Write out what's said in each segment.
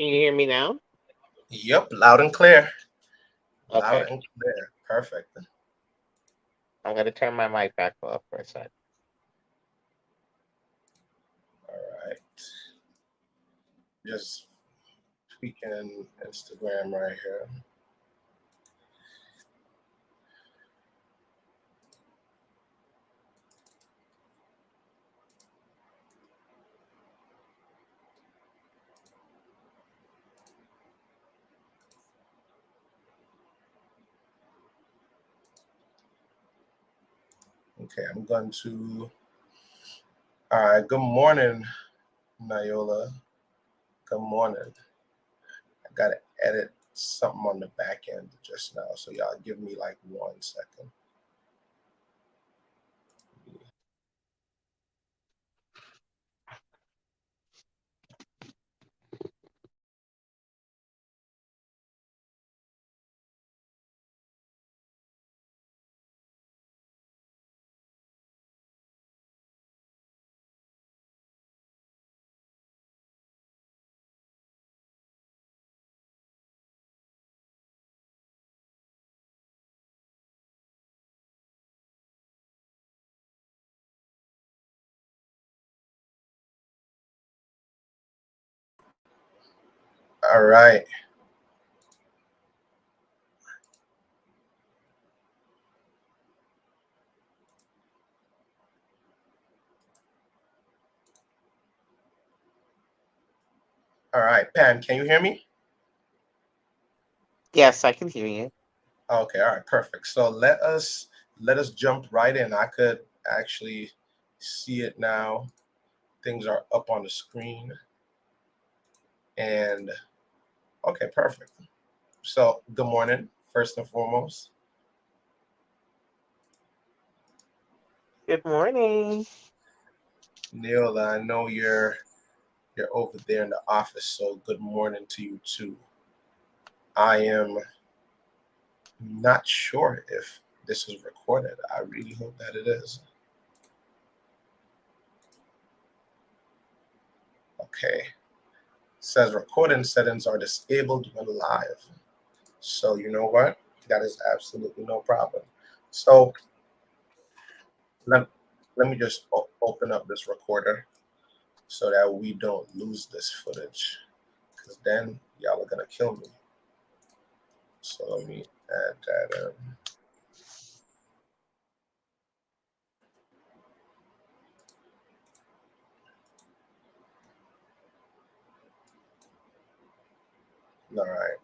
Can you hear me now? Yep, loud and clear. Loud Okay. and clear. Perfect. I'm gonna turn my mic back off for a sec. All right. Just tweaking Instagram right here. Okay, I'm going to. All right. Good morning, Nayola. Good morning. I got to edit something on the back end just now. So, y'all give me like 1 second. All right. All right. Pam, can you hear me? Yes, I can hear you. Okay. All right. Perfect. So let us jump right in. I could actually see it now. Things are up on the screen. And okay, perfect. So, good morning, first and foremost. Good morning. Neil, I know you're over there in the office, so good morning to you too. I am not sure if this is recorded. I really hope that it is. Okay. Says recording settings are disabled when live. So you know what? That is absolutely no problem. So let, let me just open up this recorder so that we don't lose this footage. Because then y'all are gonna kill me. So let me add that in. All right,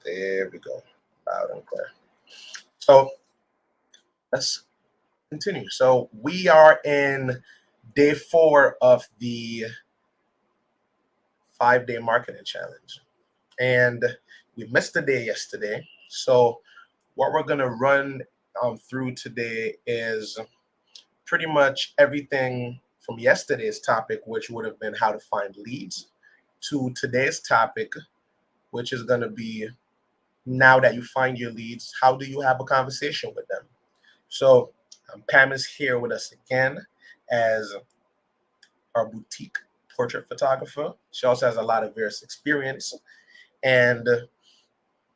there we go. Loud and clear. So let's continue. So we are in day 4 of the 5-day marketing challenge, and we missed a day yesterday. So what we're gonna run through today is pretty much everything from yesterday's topic, which would have been how to find leads, to today's topic, which is going to be now that you find your leads, how do you have a conversation with them? So, Pam is here with us again as our boutique portrait photographer. She also has a lot of various experience, and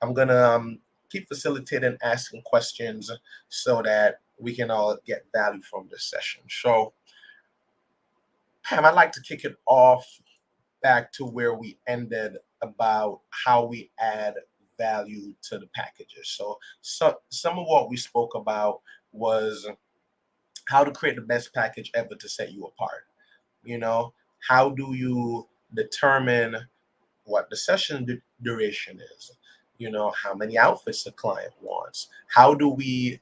I'm going to keep facilitating asking questions so that we can all get value from this session. So, Pam, I'd like to kick it off back to where we ended about how we add value to the packages. So some of what we spoke about was how to create the best package ever to set you apart. You know, how do you determine what the session duration is? You know, how many outfits the client wants? How do we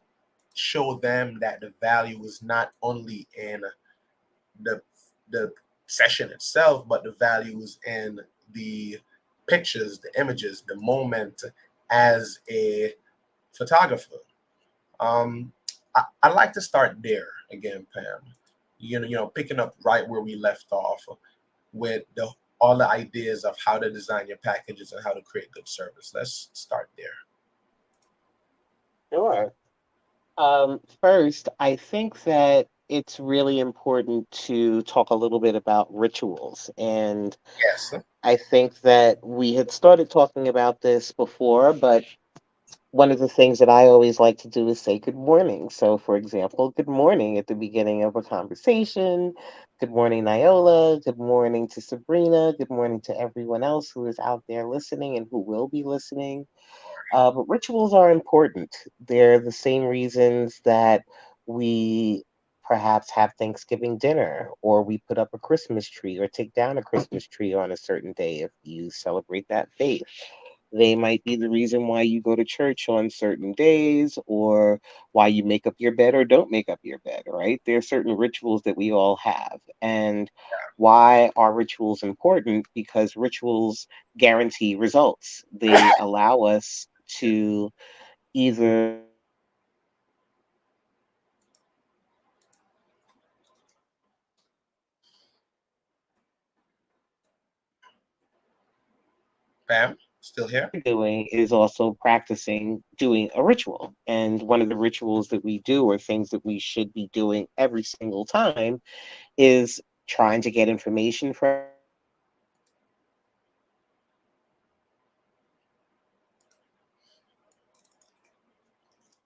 show them that the value is not only in the the session itself, but the values in the pictures, the images, the moment as a photographer. Um, I'd like to start there again, Pam. Picking up right where we left off with the all the ideas of how to design your packages and how to create good service. Let's start there. Sure. First, I think that it's really important to talk a little bit about rituals and Yes. I think that we had started talking about this before, but one of the things that I always like to do is say good morning. So, for example, good morning at the beginning of a conversation. Good morning, Niola. Good morning to Sabrina. Good morning to everyone else who is out there listening and who will be listening. But rituals are important. They're the same reasons that we perhaps have Thanksgiving dinner, or we put up a Christmas tree, or take down a Christmas tree on a certain day if you celebrate that faith. They might be the reason why you go to church on certain days, or why you make up your bed or don't make up your bed, right? There are certain rituals that we all have. And why are rituals important? Because rituals guarantee results. They allow us to either Pam, still here? doing is also practicing doing a ritual. And one of the rituals that we do, or things that we should be doing every single time, is trying to get information from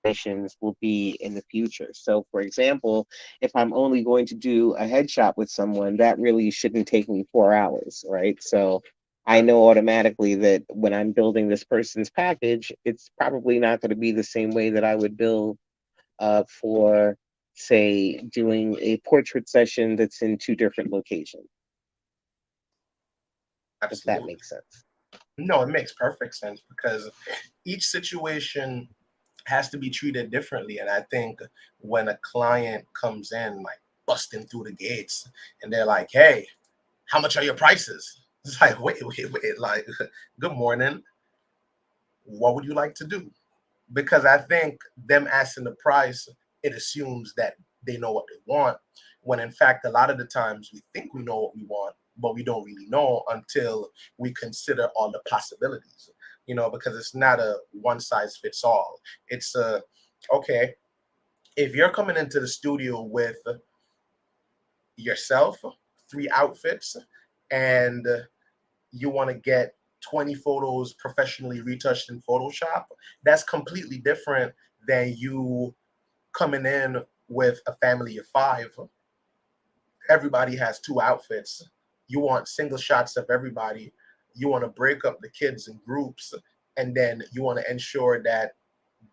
missions will be in the future. So, for example, if I'm only going to do a headshot with someone, that really shouldn't take me 4 hours, right? So, I Yeah, know automatically that when I'm building this person's package, it's probably not going to be the same way that I would build for, say, doing a portrait session that's in two different locations, if that absolutely. makes sense. No, it makes perfect sense because each situation has to be treated differently. And I think when a client comes in, like busting through the gates, and they're like, hey, how much are your prices? It's like, wait, like, good morning. What would you like to do? Because I think them asking the price, it assumes that they know what they want. When in fact, a lot of the times we think we know what we want, but we don't really know until we consider all the possibilities. Because it's not a one size fits all. It's a okay. If you're coming into the studio with yourself, three outfits, and you want to get 20 photos professionally retouched in Photoshop, that's completely different than you coming in with a family of five. Everybody has two outfits. You want single shots of everybody. You want to break up the kids in groups, and then you want to ensure that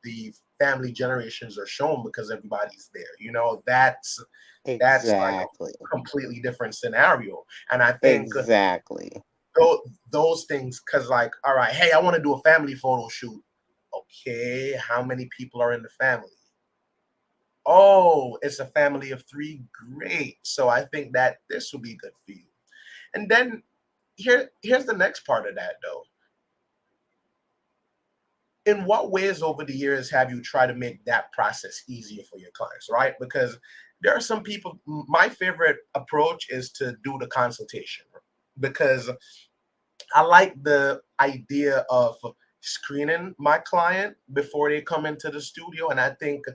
the family generations are shown because everybody's there. That's like Exactly. a completely different scenario. And I think Exactly. those things, because like, all right, hey, I want to do a family photo shoot. Okay, how many people are in the family? Oh, it's a family of three. Great. So I think that this will be good for you. And then here's the next part of that though. In what ways over the years have you tried to make that process easier for your clients, right? Because there are some people, my favorite approach is to do the consultation because I like the idea of screening my client before they come into the studio. And I think,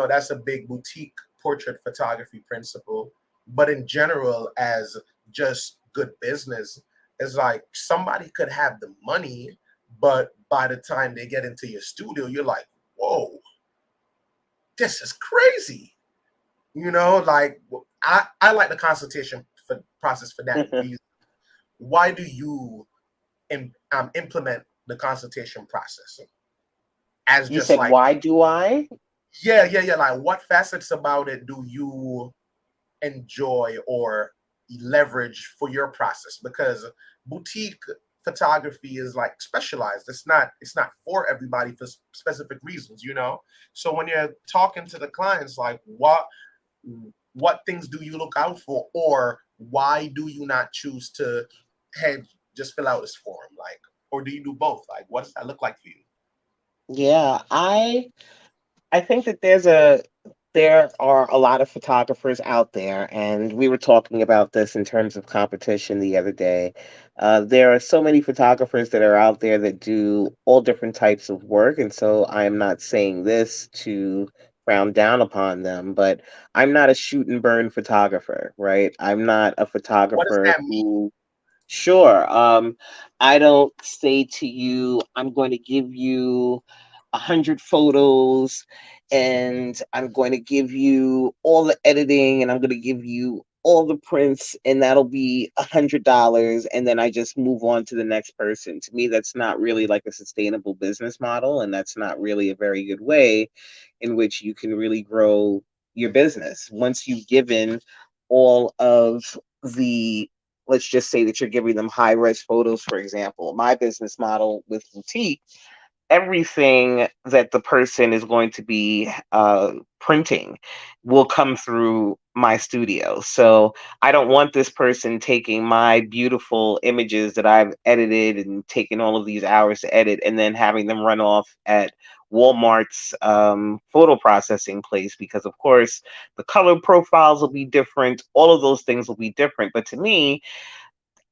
that's a big boutique portrait photography principle. But in general, as just good business, it's like somebody could have the money, but by the time they get into your studio, you're like, whoa, this is crazy. Like I like the consultation process for that reason. Why do you implement the consultation process as You just said, like, why do I? yeah, like what facets about it do you enjoy or leverage for your process? Because boutique photography is like specialized. It's not for everybody for specific reasons. So when you're talking to the clients, like what things do you look out for, or why do you not choose to, hey, just fill out this form, like, or do you do both? Like, what does that look like for you? Yeah, I think that there are a lot of photographers out there, and we were talking about this in terms of competition the other day. There are so many photographers that are out there that do all different types of work, and so I'm not saying this to frown down upon them, but I'm not a shoot and burn photographer, right? I'm not a What does photographer that mean? who Sure. I don't say to you, I'm going to give you 100 photos and I'm going to give you all the editing and I'm going to give you all the prints and that'll be $100 and then I just move on to the next person. To me, that's not really like a sustainable business model, and that's not really a very good way in which you can really grow your business. Once you've given all of the, let's just say that you're giving them high res photos, for example. My business model with boutique, everything that the person is going to be printing will come through my studio. So I don't want this person taking my beautiful images that I've edited and taken all of these hours to edit and then having them run off at Walmart's photo processing place, because of course the color profiles will be different, all of those things will be different. But to me,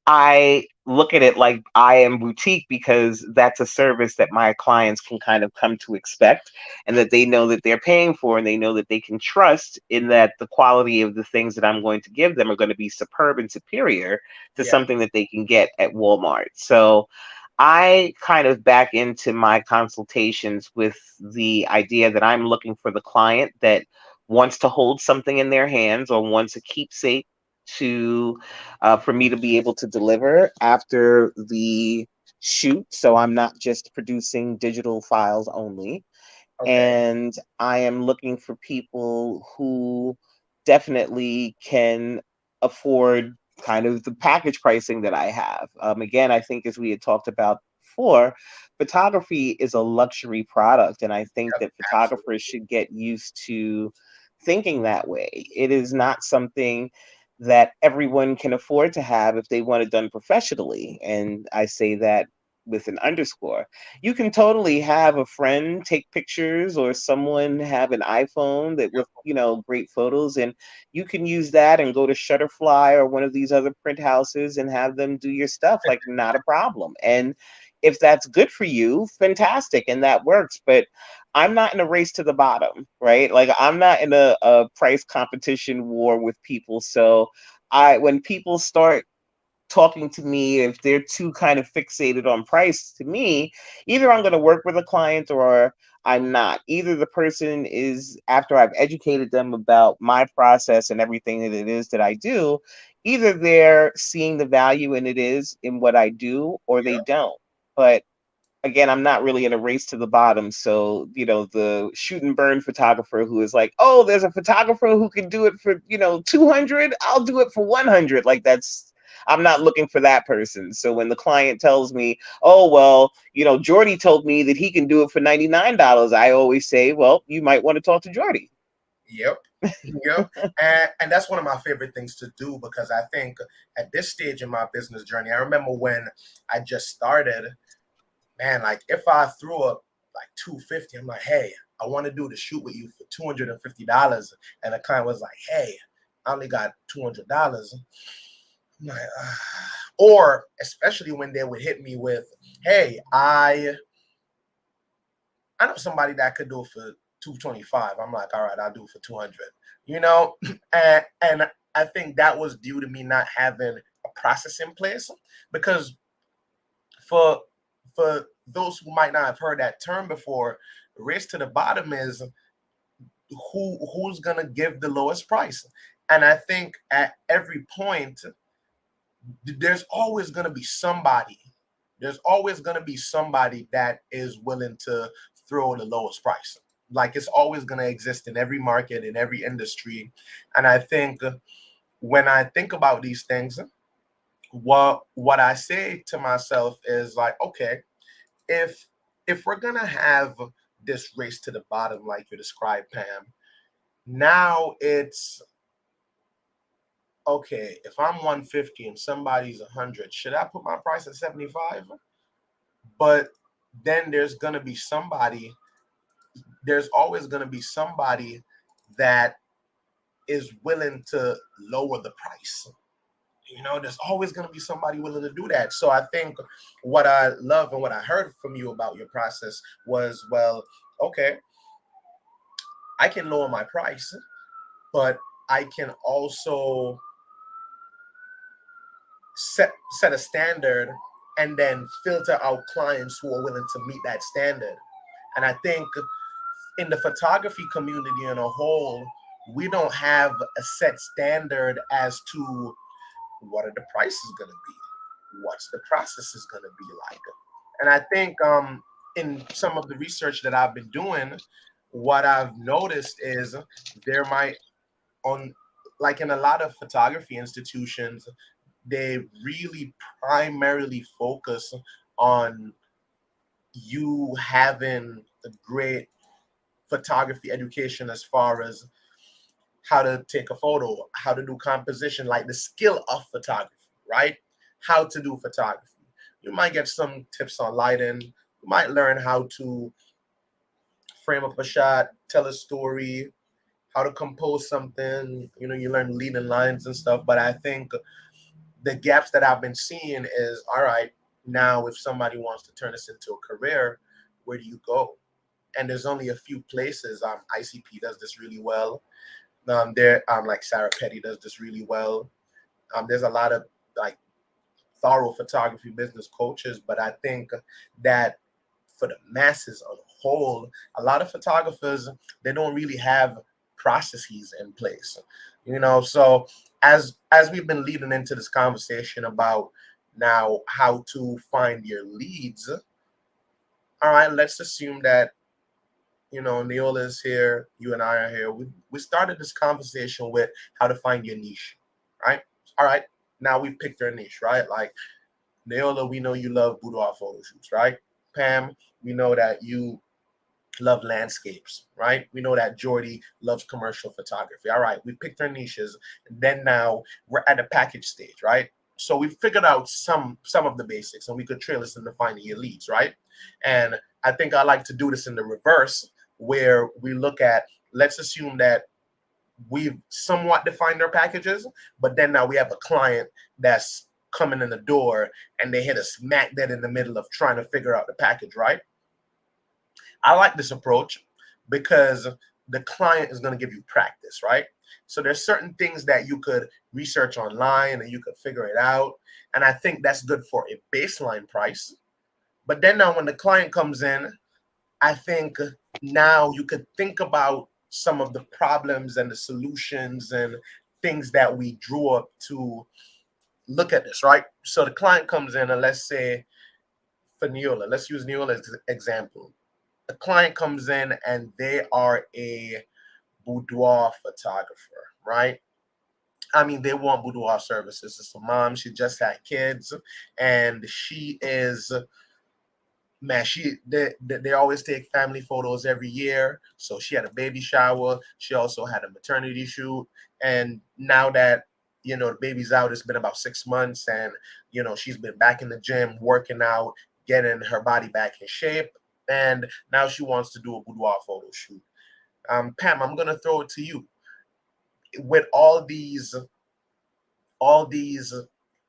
I look at it like I am boutique because that's a service that my clients can kind of come to expect, and that they know that they're paying for, and they know that they can trust in that the quality of the things that I'm going to give them are going to be superb and superior to Yeah, something that they can get at Walmart. So I kind of back into my consultations with the idea that I'm looking for the client that wants to hold something in their hands or wants a keepsake to for me to be able to deliver after the shoot. So I'm not just producing digital files only, okay, and I am looking for people who definitely can afford kind of the package pricing that I have. Again, I think as we had talked about before, photography is a luxury product, and I think yep, that photographers absolutely, should get used to thinking that way. It is not something that everyone can afford to have if they want it done professionally, and I say that with an underscore. You can totally have a friend take pictures or someone have an iPhone that with, great photos, and you can use that and go to Shutterfly or one of these other print houses and have them do your stuff, like not a problem. And if that's good for you, fantastic, and that works. But I'm not in a race to the bottom, right? Like I'm not in a price competition war with people. So when people start talking to me, if they're too kind of fixated on price, to me, either I'm going to work with a client or I'm not. Either the person is, after I've educated them about my process and everything that it is that I do, either they're seeing the value in it is in what I do or they yep, don't. But again, I'm not really in a race to the bottom. So, the shoot and burn photographer who is like, oh, there's a photographer who can do it for, 200, I'll do it for 100. Like I'm not looking for that person. So when the client tells me, oh, well, Jordy told me that he can do it for $99, I always say, well, you might want to talk to Jordy. yep, yep. And that's one of my favorite things to do because I think at this stage in my business journey, I remember when I just started, man, like if I threw up like 250, I'm like, hey, I want to do the shoot with you for $250. And the client was like, hey, I only got $200. I'm like, or especially when they would hit me with, hey, I know somebody that could do it for 225. I'm like, all right, I'll do it for 200. You know, and I think that was due to me not having a process in place because for for those who might not have heard that term before, race to the bottom is who's gonna give the lowest price. And I think at every point, there's always gonna be somebody. There's always gonna be somebody that is willing to throw the lowest price. Like it's always gonna exist in every market, in every industry. And I think when I think about these things, what I say to myself is like, okay, if we're gonna have this race to the bottom like you described, Pam, now it's okay. If I'm 150 and somebody's 100, should I put my price at 75? But then there's always gonna be somebody that is willing to lower the price. There's always going to be somebody willing to do that. So I think what I love and what I heard from you about your process was, well, okay, I can lower my price, but I can also set a standard and then filter out clients who are willing to meet that standard. And I think in the photography community in a whole, we don't have a set standard as to what are the prices going to be, what's the process is going to be like. And I think in some of the research that I've been doing, what I've noticed is there might on like in a lot of photography institutions, they really primarily focus on you having a great photography education as far as how to take a photo, how to do composition, like the skill of photography, right? How to do photography. You might get some tips on lighting. You might learn how to frame up a shot, tell a story, how to compose something. You know, you learn leading lines and stuff. But I think the gaps that I've been seeing is all right, now if somebody wants to turn this into a career, where do you go? And there's only a few places. ICP does this really well. There, like Sarah Petty does this really well. There's a lot of like thorough photography business coaches, but I think that for the masses on the whole, a lot of photographers they don't really have processes in place. You know, so as we've been leading into this conversation about now how to find your leads, all right, let's assume that Neola is here, you and I are here. We started this conversation with how to find your niche, right? All right, now we've picked our niche, right? Like Neola, we know you love boudoir photo shoots, right? Pam, we know that you love landscapes, right? We know that Jordi loves commercial photography. All right, we picked our niches. And then now we're at the package stage, right? So we figured out some of the basics, and we could trail this into finding your leads, right? And I think I like to do this in the reverse, where we look at, let's assume that we've somewhat defined our packages, but then now we have a client that's coming in the door and they hit a smack dead in the middle of trying to figure out the package, right? I like this approach because the client is going to give you practice, right? So there's certain things that you could research online and you could figure it out. And I think that's good for a baseline price. But then now when the client comes in, I think now you could think about some of the problems and the solutions and things that we drew up to look at this, right? So the client comes in and let's say for Neola, let's use Neola as an example. The client comes in and they are a boudoir photographer, right? I mean, they want boudoir services. It's a mom. She just had kids, and she is man. They always take family photos every year. So she had a baby shower. She also had a maternity shoot, and now that the baby's out, it's been about 6 months, and she's been back in the gym working out, getting her body back in shape, and now she wants to do a boudoir photo shoot. Pam, I'm gonna throw it to you. With all these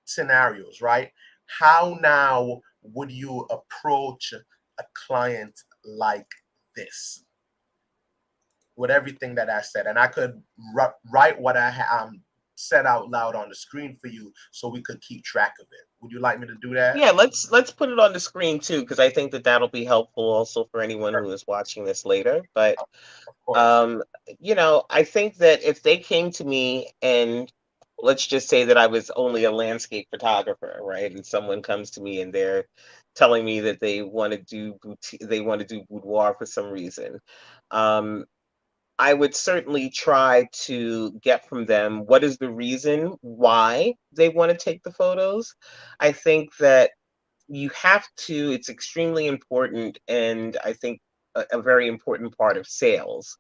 scenarios, right? How now would you approach a client like this with everything that I said? And I could write what I said out loud on the screen for you so we could keep track of it. Would you like me to do that? Yeah, let's put it on the screen too, because I think that that'll be helpful also for anyone Sure. who is watching this later. But Of course. um, I think that if they came to me and let's just say that I was only a landscape photographer, right? And someone comes to me and they're telling me that they want to do they want to do boudoir for some reason. Um, I would certainly try to get from them what is the reason why they want to take the photos. I think that you have to, it's extremely important, and I think a very important part of sales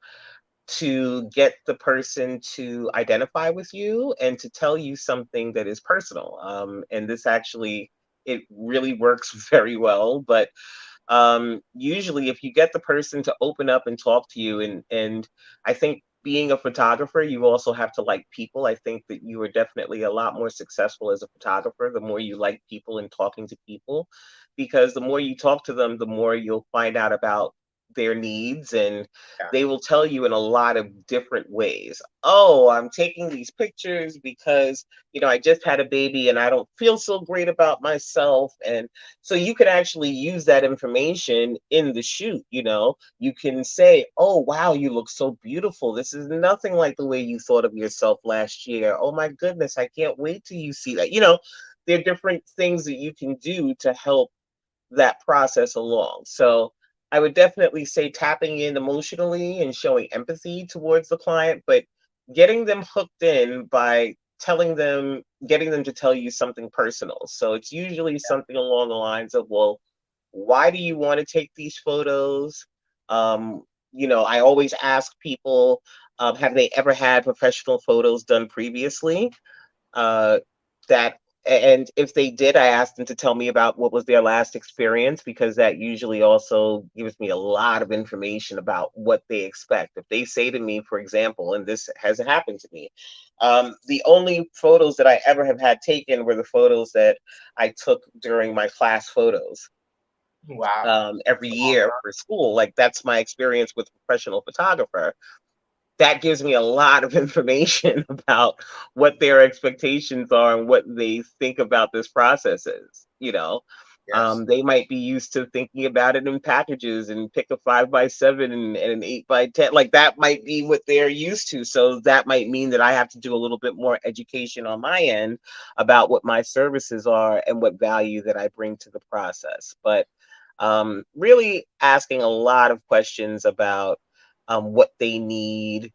to get the person to identify with you and to tell you something that is personal. And this actually, it really works very well. But usually if you get the person to open up and talk to you, and I think being a photographer, you also have to like people. I think that you are definitely a lot more successful as a photographer the more you like people and talking to people, because the more you talk to them, the more you'll find out about their needs, and Yeah. they will tell you in a lot of different ways. Oh, I'm taking these pictures because, I just had a baby and I don't feel so great about myself. And so you can actually use that information in the shoot. You can say, oh, wow, you look so beautiful. This is nothing like the way you thought of yourself last year. Oh, my goodness, I can't wait till you see that. There are different things that you can do to help that process along. So I would definitely say tapping in emotionally and showing empathy towards the client, but getting them hooked in by getting them to tell you something personal. So it's usually something along the lines of, well, why do you want to take these photos? I always ask people, have they ever had professional photos done previously? uh, that and if they did, I asked them to tell me about what was their last experience, because that usually also gives me a lot of information about what they expect. If they say to me, for example, and this has happened to me, the only photos that I ever have had taken were the photos that I took during my class photos, Wow. every year for school. Like, that's my experience with a professional photographer. That gives me a lot of information about what their expectations are and what they think about this process is. Yes. They might be used to thinking about it in packages and pick a 5x7 and an 8x10. Like, that might be what they're used to. So that might mean that I have to do a little bit more education on my end about what my services are and what value that I bring to the process. But really asking a lot of questions about what they need,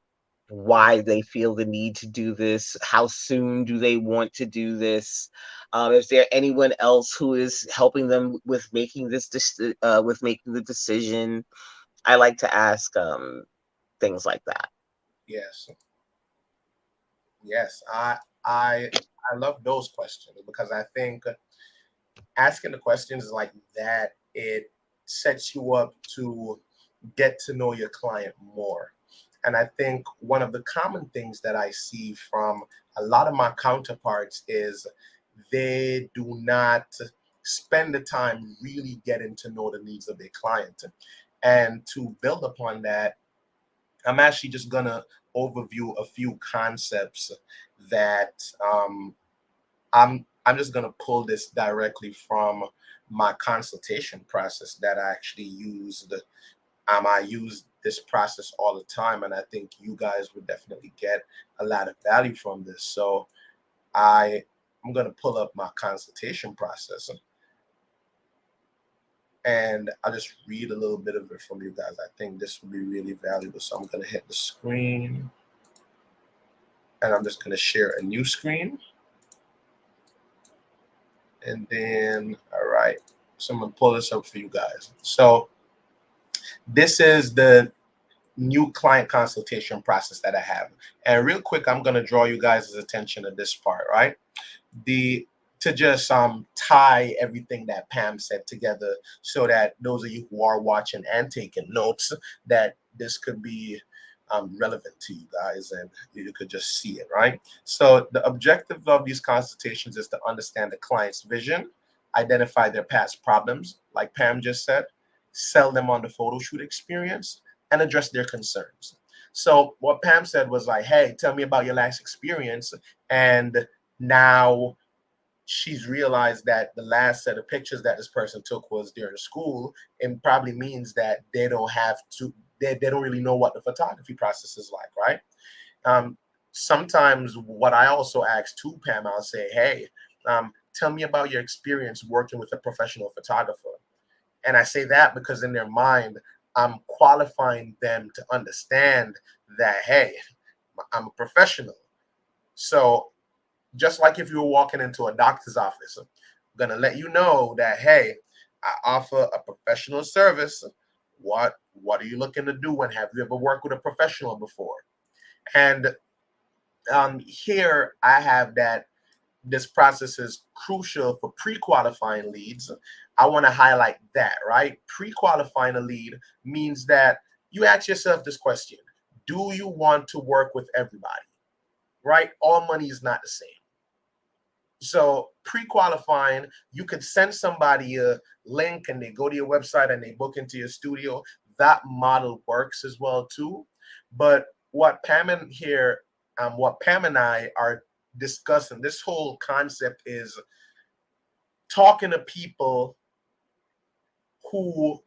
why they feel the need to do this, how soon do they want to do this, is there anyone else who is helping them with making with making the decision. I like to ask things like that. Yes. Yes. I I love those questions because I think asking the questions like that, it sets you up to get to know your client more. And I think one of the common things that I see from a lot of my counterparts is they do not spend the time really getting to know the needs of their client. And to build upon that, I'm actually just gonna overview a few concepts that I'm just gonna pull this directly from my consultation process that I actually used. I use this process all the time, and I think you guys would definitely get a lot of value from this. So I I'm gonna pull up my consultation process, and I'll just read a little bit of it from you guys. I think this will be really valuable. So I'm gonna hit the screen, and I'm just gonna share a new screen, and then all right. So I'm gonna pull this up for you guys. So this is the new client consultation process that I have. And real quick, I'm gonna draw you guys' attention to this part, right? The to just tie everything that Pam said together so that those of you who are watching and taking notes, that this could be relevant to you guys and you could just see it, right? So the objective of these consultations is to understand the client's vision, identify their past problems, like Pam just said, sell them on the photo shoot experience, and address their concerns. So what Pam said was like, hey, tell me about your last experience. And now she's realized that the last set of pictures that this person took was during school, and probably means that they don't really know what the photography process is like, right? um, Sometimes what I also ask too, Pam, I'll say, hey, tell me about your experience working with a professional photographer. And I say that because in their mind, I'm qualifying them to understand that, hey, I'm a professional. So just like if you were walking into a doctor's office, I'm gonna let you know that, hey, I offer a professional service. What are you looking to do, and have you ever worked with a professional before? And here I have that this process is crucial for pre-qualifying leads. I want to highlight that, right? Pre-qualifying a lead means that you ask yourself this question: do you want to work with everybody? Right? All money is not the same. So pre-qualifying, you could send somebody a link and they go to your website and they book into your studio. that model works as well too. But what Pam and I are discussing, this whole concept is talking to people who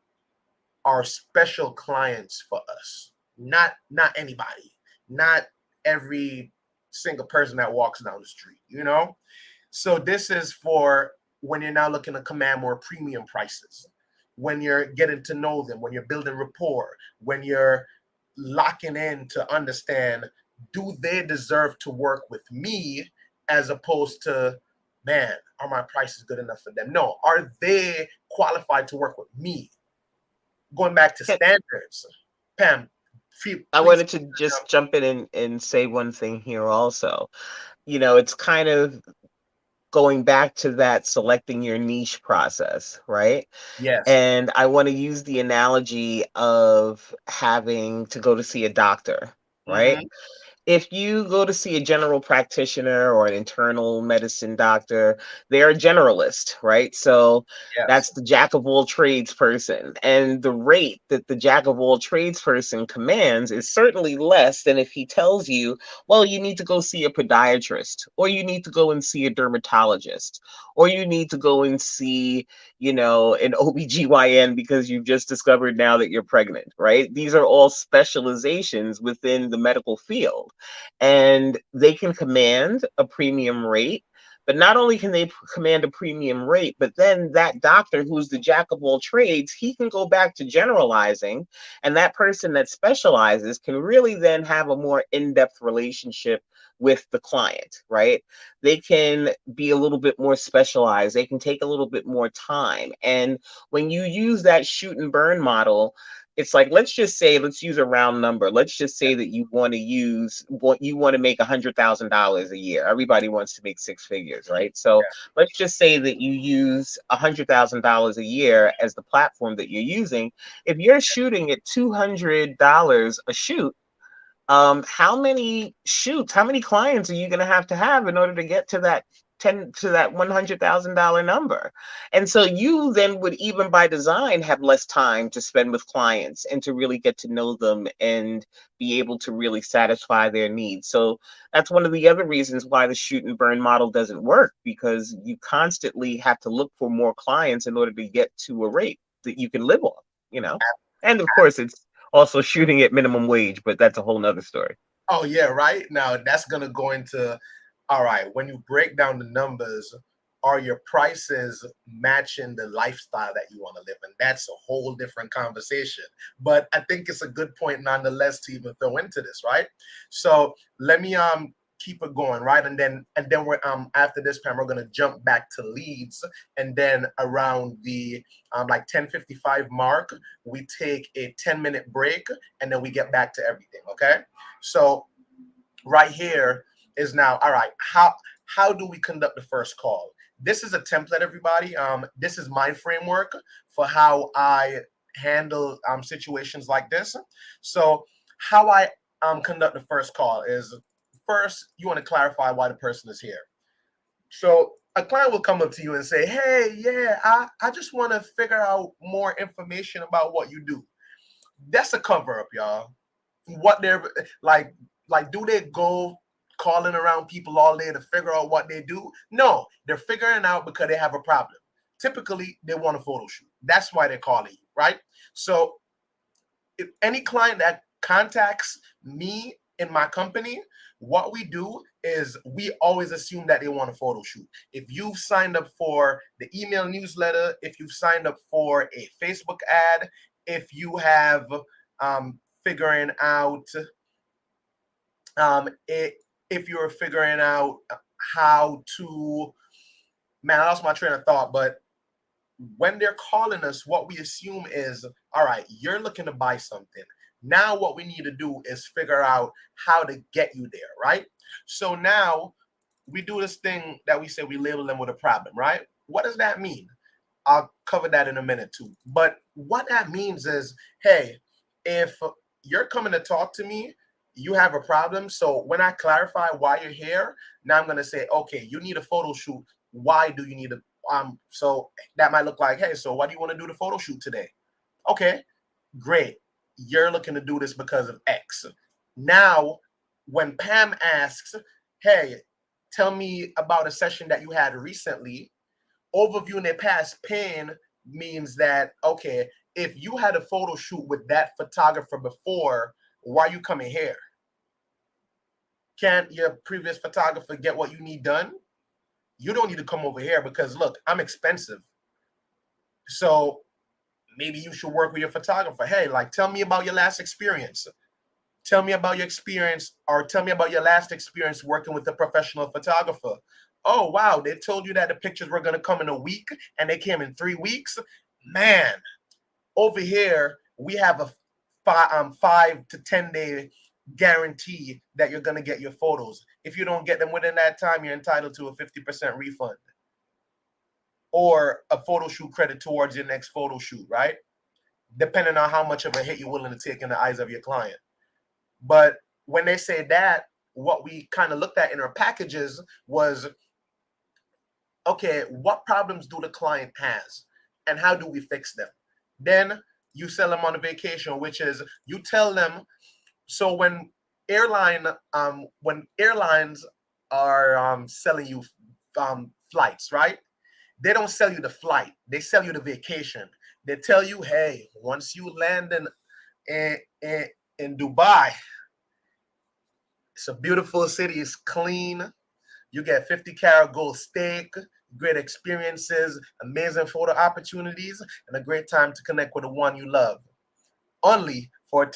are special clients for us. Not anybody, not every single person that walks down the street, you know? So this is for when you're now looking to command more premium prices, when you're getting to know them, when you're building rapport, when you're locking in to understand, do they deserve to work with me, as opposed to, man, are my prices good enough for them? No, are they qualified to work with me? Going back to Can- standards, Pam, I please. wanted to just jump in and say one thing here also. It's kind of going back to that selecting your niche process, right? Yes. And I want to use the analogy of having to go to see a doctor, right? Mm-hmm. If you go to see a general practitioner or an internal medicine doctor, they're a generalist, right? So Yes. that's the jack of all trades person. And the rate that the jack of all trades person commands is certainly less than if he tells you, well, you need to go see a podiatrist, or you need to go and see a dermatologist, or you need to go and see, an OBGYN because you've just discovered now that you're pregnant, right? These are all specializations within the medical field, and they can command a premium rate. But not only can they command a premium rate, but then that doctor who's the jack of all trades, he can go back to generalizing. And that person that specializes can really then have a more in depth relationship with the client, right? They can be a little bit more specialized. They can take a little bit more time. And when you use that shoot and burn model, it's like, let's use a round number. Let's just say that you want to make $100,000 a year. Everybody wants to make six figures, right? So let's just say that you use $100,000 a year as the platform that you're using. If you're shooting at $200 a shoot, how many clients are you going to have in order to get to that $100,000 number? And so you then would, even by design, have less time to spend with clients and to really get to know them and be able to really satisfy their needs. So that's one of the other reasons why the shoot and burn model doesn't work, because you constantly have to look for more clients in order to get to a rate that you can live on. And of course, it's also shooting at minimum wage, but that's a whole nother story. Oh yeah, right. Now that's gonna go into, all right, when you break down the numbers, are your prices matching the lifestyle that you want to live in? That's a whole different conversation. But I think it's a good point nonetheless to even throw into this, right? So let me keep it going, right? And then we're after this, Pam, we're gonna jump back to leads, and then around the like 10:55 mark, we take a 10-minute break, and then we get back to everything. Okay. So right here is now, all right, how do we conduct the first call? This is a template, everybody. This is my framework for how I handle situations like this. So how I conduct the first call is, first you want to clarify why the person is here. So a client will come up to you and say, hey, yeah, I just want to figure out more information about what you do. That's a cover up, y'all. What they're like, do they go calling around people all day to figure out what they do? No, they're figuring out because they have a problem. Typically, they want a photo shoot. That's why they're calling you, right? So if any client that contacts me in my company, what we do is we always assume that they want a photo shoot. If you've signed up for the email newsletter, if you've signed up for a Facebook ad, if you have figuring out it, if you're figuring out how to, man, I lost my train of thought, but when they're calling us, what we assume is, all right, you're looking to buy something. Now, what we need to do is figure out how to get you there, right? So now we do this thing that we say we label them with a problem, right? What does that mean? I'll cover that in a minute too. But what that means is, hey, if you're coming to talk to me, you have a problem. So when I clarify why you're here, now I'm going to say, okay, you need a photo shoot. Why do you need a so that might look like, hey, so why do you want to do the photo shoot today? Okay, great. you're looking to do this because of X. Now, when Pam asks, hey, tell me about a session that you had recently, overviewing their past pain means that, okay, if you had a photo shoot with that photographer before, why are you coming here? Can't your previous photographer get what you need done? You don't need to come over here because look, I'm expensive. So maybe you should work with your photographer. Hey, like, tell me about your last experience. Tell me about your experience, or tell me about your last experience working with a professional photographer. Oh, wow, they told you that the pictures were going to come in a week and they came in 3 weeks. Man, over here, we have a 5 to 10 day guarantee that you're going to get your photos. If you don't get them within that time, you're entitled to a 50% refund or a photo shoot credit towards your next photo shoot, right? Depending on how much of a hit you're willing to take in the eyes of your client. But when they say that, what we kind of looked at in our packages was, okay, what problems do the client has and how do we fix them? Then you sell them on a vacation, which is you tell them. So when airlines are selling you flights, right? They don't sell you the flight, they sell you the vacation. They tell you, hey, once you land in, in, in Dubai, it's a beautiful city, it's clean. You get 50-carat gold steak, great experiences, amazing photo opportunities, and a great time to connect with the one you love. Only for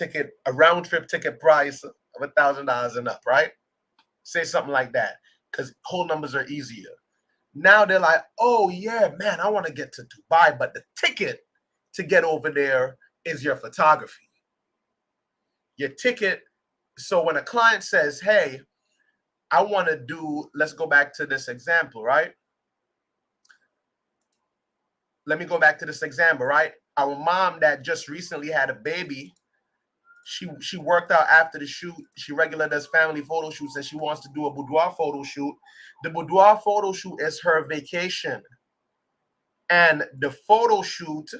a round trip ticket price of $1,000 and up, right? Say something like that, because whole numbers are easier. Now they're like, oh yeah, man, I want to get to Dubai, but the ticket to get over there is your photography. Your ticket. So when a client says, hey, I want to do, let's go back to this example, right? Let me go back to this example, right? Our mom that just recently had a baby, she worked out after the shoot. She regularly does family photo shoots and she wants to do a boudoir photo shoot. The boudoir photo shoot is her vacation. And the photo shoot,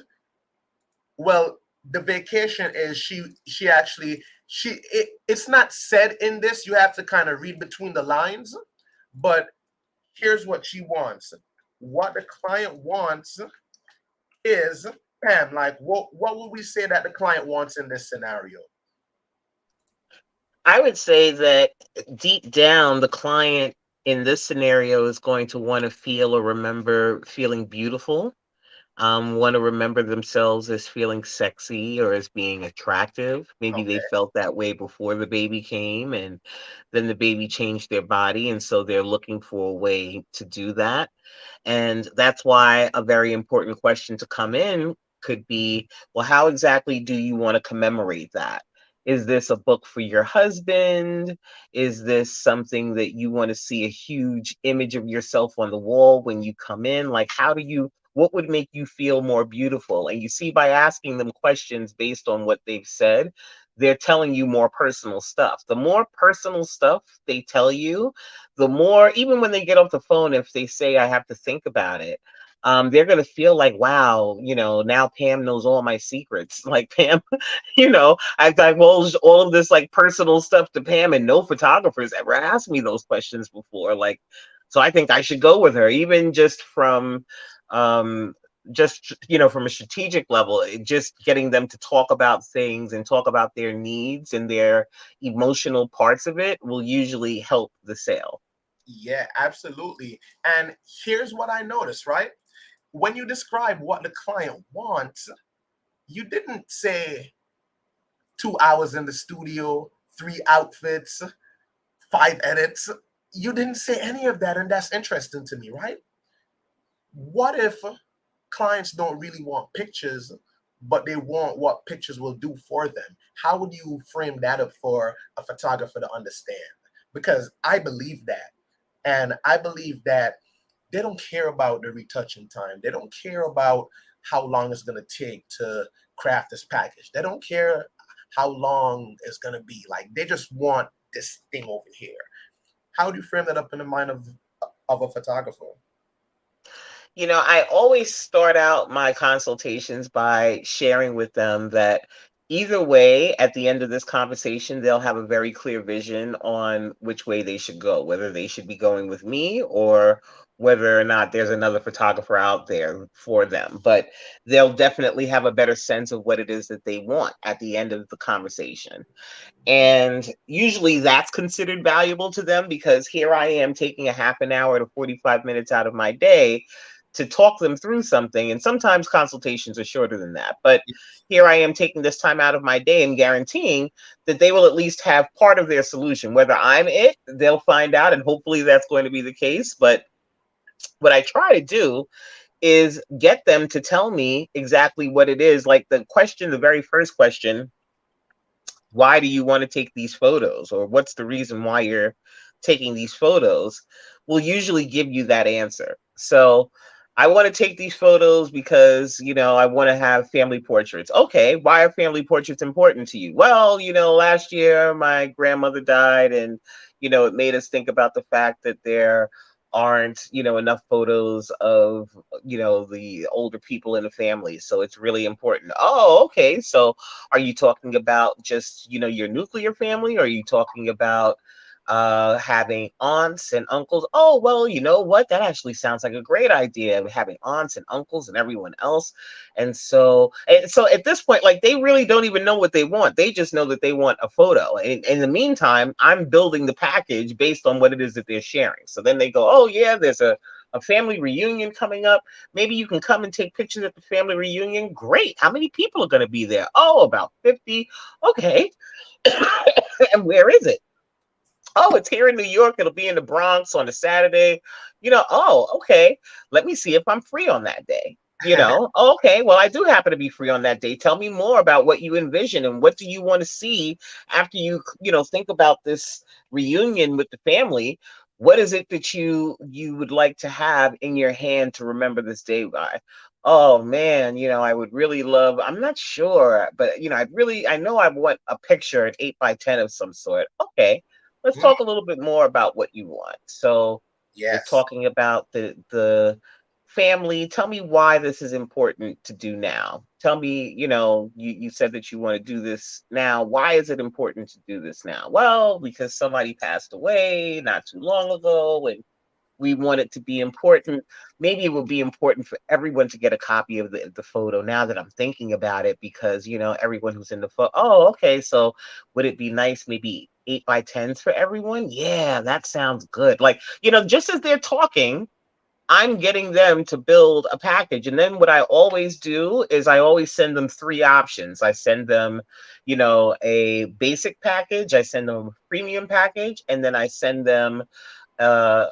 well, the vacation is she actually it's not said in this. You have to kind of read between the lines, but here's what she wants. What the client wants is, Pam, like what would we say that the client wants in this scenario? I would say that deep down, the client in this scenario is going to want to feel or remember feeling beautiful, want to remember themselves as feeling sexy or as being attractive. Maybe they Okay. felt that way before the baby came, and then the baby changed their body. And so they're looking for a way to do that. And that's why a very important question to come in could be, well, how exactly do you want to commemorate that? Is this a book for your husband? Is this something that you want to see a huge image of yourself on the wall when you come in? Like, what would make you feel more beautiful? And you see, by asking them questions based on what they've said, they're telling you more personal stuff. The more personal stuff they tell you, the more, even when they get off the phone, if they say, I have to think about it, they're going to feel like, wow, now Pam knows all my secrets. Like, Pam, I've divulged all of this like personal stuff to Pam, and no photographers ever asked me those questions before. Like, so I think I should go with her, even um, from a strategic level, just getting them to talk about things and talk about their needs and their emotional parts of it will usually help the sale. Yeah, absolutely. And here's what I noticed, right? When you describe what the client wants, you didn't say 2 hours in the studio, 3 outfits, 5 edits. You didn't say any of that, and that's interesting to me, right? What if clients don't really want pictures, but they want what pictures will do for them? How would you frame that up for a photographer to understand? Because I believe that. And I believe that they don't care about the retouching time. They don't care about how long it's going to take to craft this package. They don't care how long it's going to be. Like, they just want this thing over here. How do you frame that up in the mind of a photographer? I always start out my consultations by sharing with them that either way, at the end of this conversation, they'll have a very clear vision on which way they should go, whether they should be going with me or whether or not there's another photographer out there for them. But they'll definitely have a better sense of what it is that they want at the end of the conversation. And usually that's considered valuable to them because here I am taking a half an hour to 45 minutes out of my day to talk them through something. And sometimes consultations are shorter than that. But here I am taking this time out of my day and guaranteeing that they will at least have part of their solution. Whether I'm it, they'll find out. And hopefully that's going to be the case. But what I try to do is get them to tell me exactly what it is. Like the question, the very first question, why do you want to take these photos, or what's the reason why you're taking these photos, will usually give you that answer. So I want to take these photos because, I want to have family portraits. Okay, why are family portraits important to you? Well, last year my grandmother died, and it made us think about the fact that there aren't enough photos of the older people in the family, so it's really important. Oh, okay, so are you talking about just, your nuclear family? Or are you talking about having aunts and uncles? Oh, well, you know what? That actually sounds like a great idea, having aunts and uncles and everyone else. And so at this point, like, they really don't even know what they want. They just know that they want a photo. And in the meantime, I'm building the package based on what it is that they're sharing. So then they go, oh, yeah, there's a family reunion coming up. Maybe you can come and take pictures at the family reunion. Great. How many people are going to be there? Oh, about 50. Okay. And where is it? Oh, it's here in New York. It'll be in the Bronx on a Saturday. Oh, okay. Let me see if I'm free on that day. Okay, well, I do happen to be free on that day. Tell me more about what you envision and what do you want to see after you think about this reunion with the family. What is it that you would like to have in your hand to remember this day by? Oh man, I would really love, I'm not sure, but I know I want a picture, an 8 by 10 of some sort. Okay, let's Mm, talk a little bit more about what you want. So we're yes. talking about the family. Tell me why this is important to do now. Tell me, you said that you want to do this now. Why is it important to do this now? Well, because somebody passed away not too long ago, and we want it to be important. Maybe it will be important for everyone to get a copy of the photo now that I'm thinking about it, because everyone who's in the photo. Oh, okay. So would it be nice, maybe 8 by 10s for everyone? Yeah, that sounds good. Like, just as they're talking, I'm getting them to build a package. And then what I always do is I always send them three options. I send them, a basic package, I send them a premium package, and then I send them uh,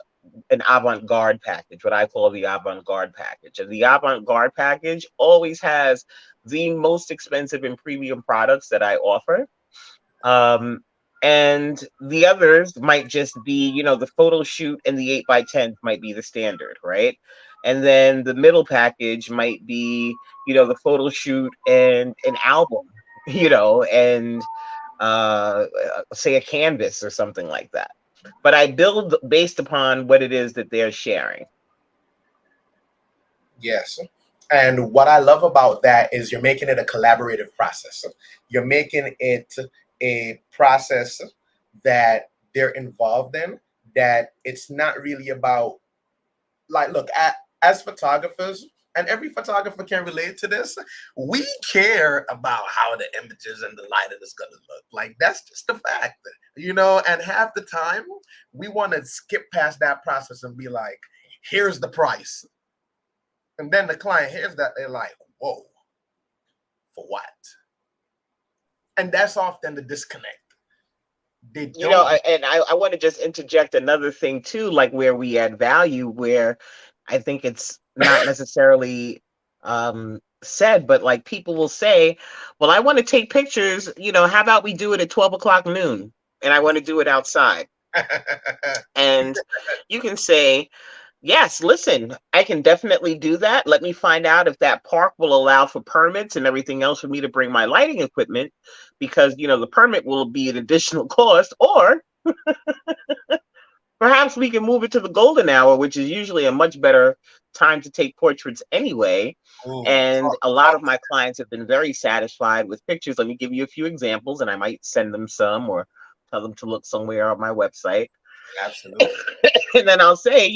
an avant-garde package, what I call the avant-garde package. And the avant-garde package always has the most expensive and premium products that I offer. Um, and the others might just be, the photo shoot and the 8 by 10 might be the standard, right? And then the middle package might be, the photo shoot and an album, and say a canvas or something like that. But I build based upon what it is that they're sharing. Yes. And what I love about that is you're making it a collaborative process. You're making it a process that they're involved in, that it's not really about, like, look, as photographers, and every photographer can relate to this, we care about how the images and the lighting is going to look. Like, that's just a fact, and half the time we want to skip past that process and be like, here's the price. And then the client hears that, they're like, whoa, for what? And that's often the disconnect. They don't. I want to just interject another thing too, like where we add value, where I think it's not necessarily said, but like people will say, well, I want to take pictures, how about we do it at 12 o'clock noon? And I want to do it outside. And you can say, yes, listen, I can definitely do that. Let me find out if that park will allow for permits and everything else for me to bring my lighting equipment, because, the permit will be an additional cost. Or perhaps we can move it to the golden hour, which is usually a much better time to take portraits anyway. Ooh, And talk, a lot talk. of my clients have been very satisfied with pictures. Let me give you a few examples, and I might send them some or tell them to look somewhere on my website. Absolutely. And then I'll say,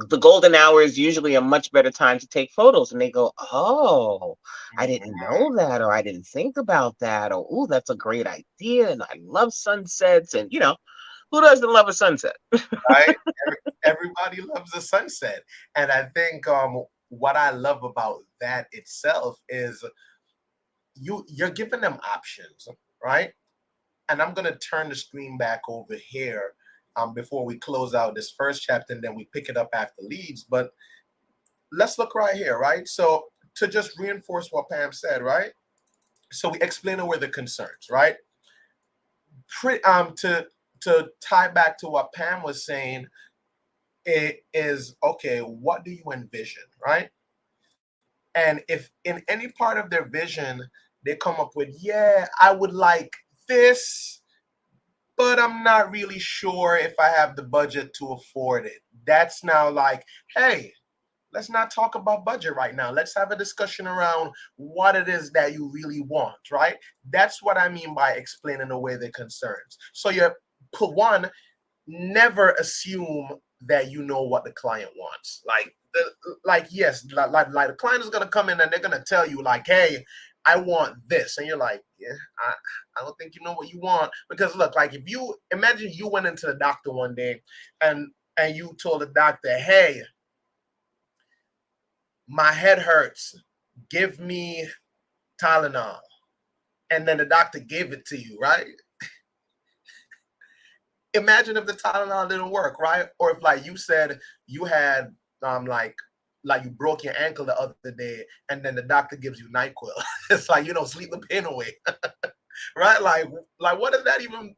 the golden hour is usually a much better time to take photos. And they go, oh, I didn't Mhm. know that, or I didn't think about that, or, oh, that's a great idea. And I love sunsets. And, who doesn't love a sunset? Right? Everybody loves the sunset. And I think what I love about that itself is you're giving them options, right? And I'm gonna turn the screen back over here before we close out this first chapter, and then we pick it up after leads. But let's look right here, right? So to just reinforce what Pam said, right? So we explain away the concerns, right? To tie back to what Pam was saying, it is okay. What do you envision, right? And if in any part of their vision they come up with, yeah, I would like this, but I'm not really sure if I have the budget to afford it. That's now like, hey, let's not talk about budget right now. Let's have a discussion around what it is that you really want, right? That's what I mean by explaining away the concerns. So you put one, never assume that you know what the client wants. Like yes, like the client is gonna come in and they're gonna tell you like, hey, I want this, and you're like, yeah, I don't think you know what you want, because look, like if you imagine you went into the doctor one day and you told the doctor, hey, my head hurts, give me Tylenol, and then the doctor gave it to you, right? Imagine if the Tylenol didn't work, right? Or if like you said you had like you broke your ankle the other day and then the doctor gives you NyQuil. It's like, sleep the pain away. Right? Like what does that even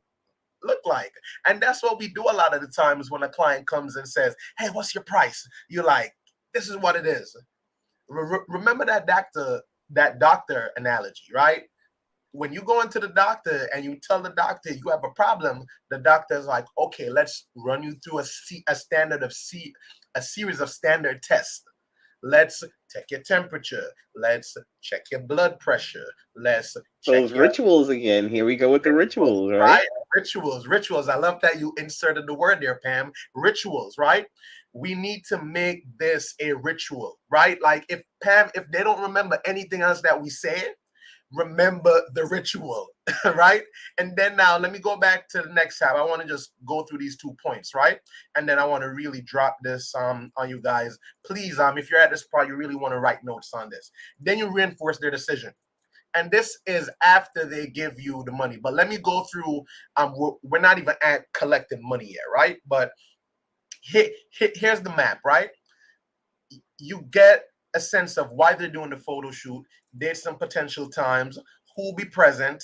look like? And that's what we do a lot of the times when a client comes and says, hey, what's your price? You're like, this is what it is. Remember that doctor analogy, right? When you go into the doctor and you tell the doctor you have a problem, the doctor is like, okay, let's run you through a series of standard tests. Let's check your temperature. Let's check your blood pressure. Let's check Those your rituals again. Here we go with the rituals, rituals, right? right? Rituals. I love that you inserted the word there, Pam. Rituals, right? We need to make this a ritual, right? Like if they don't remember anything else that we say, remember the ritual, right? And then now let me go back to the next tab. I want to just go through these 2 points, right? And then I want to really drop this on you guys. Please, if you're at this part, you really want to write notes on this. Then you reinforce their decision. And this is after they give you the money. But let me go through. We're not even at collecting money yet, right? But here's the map, right? You get a sense of why they're doing the photo shoot, dates and potential times, who will be present,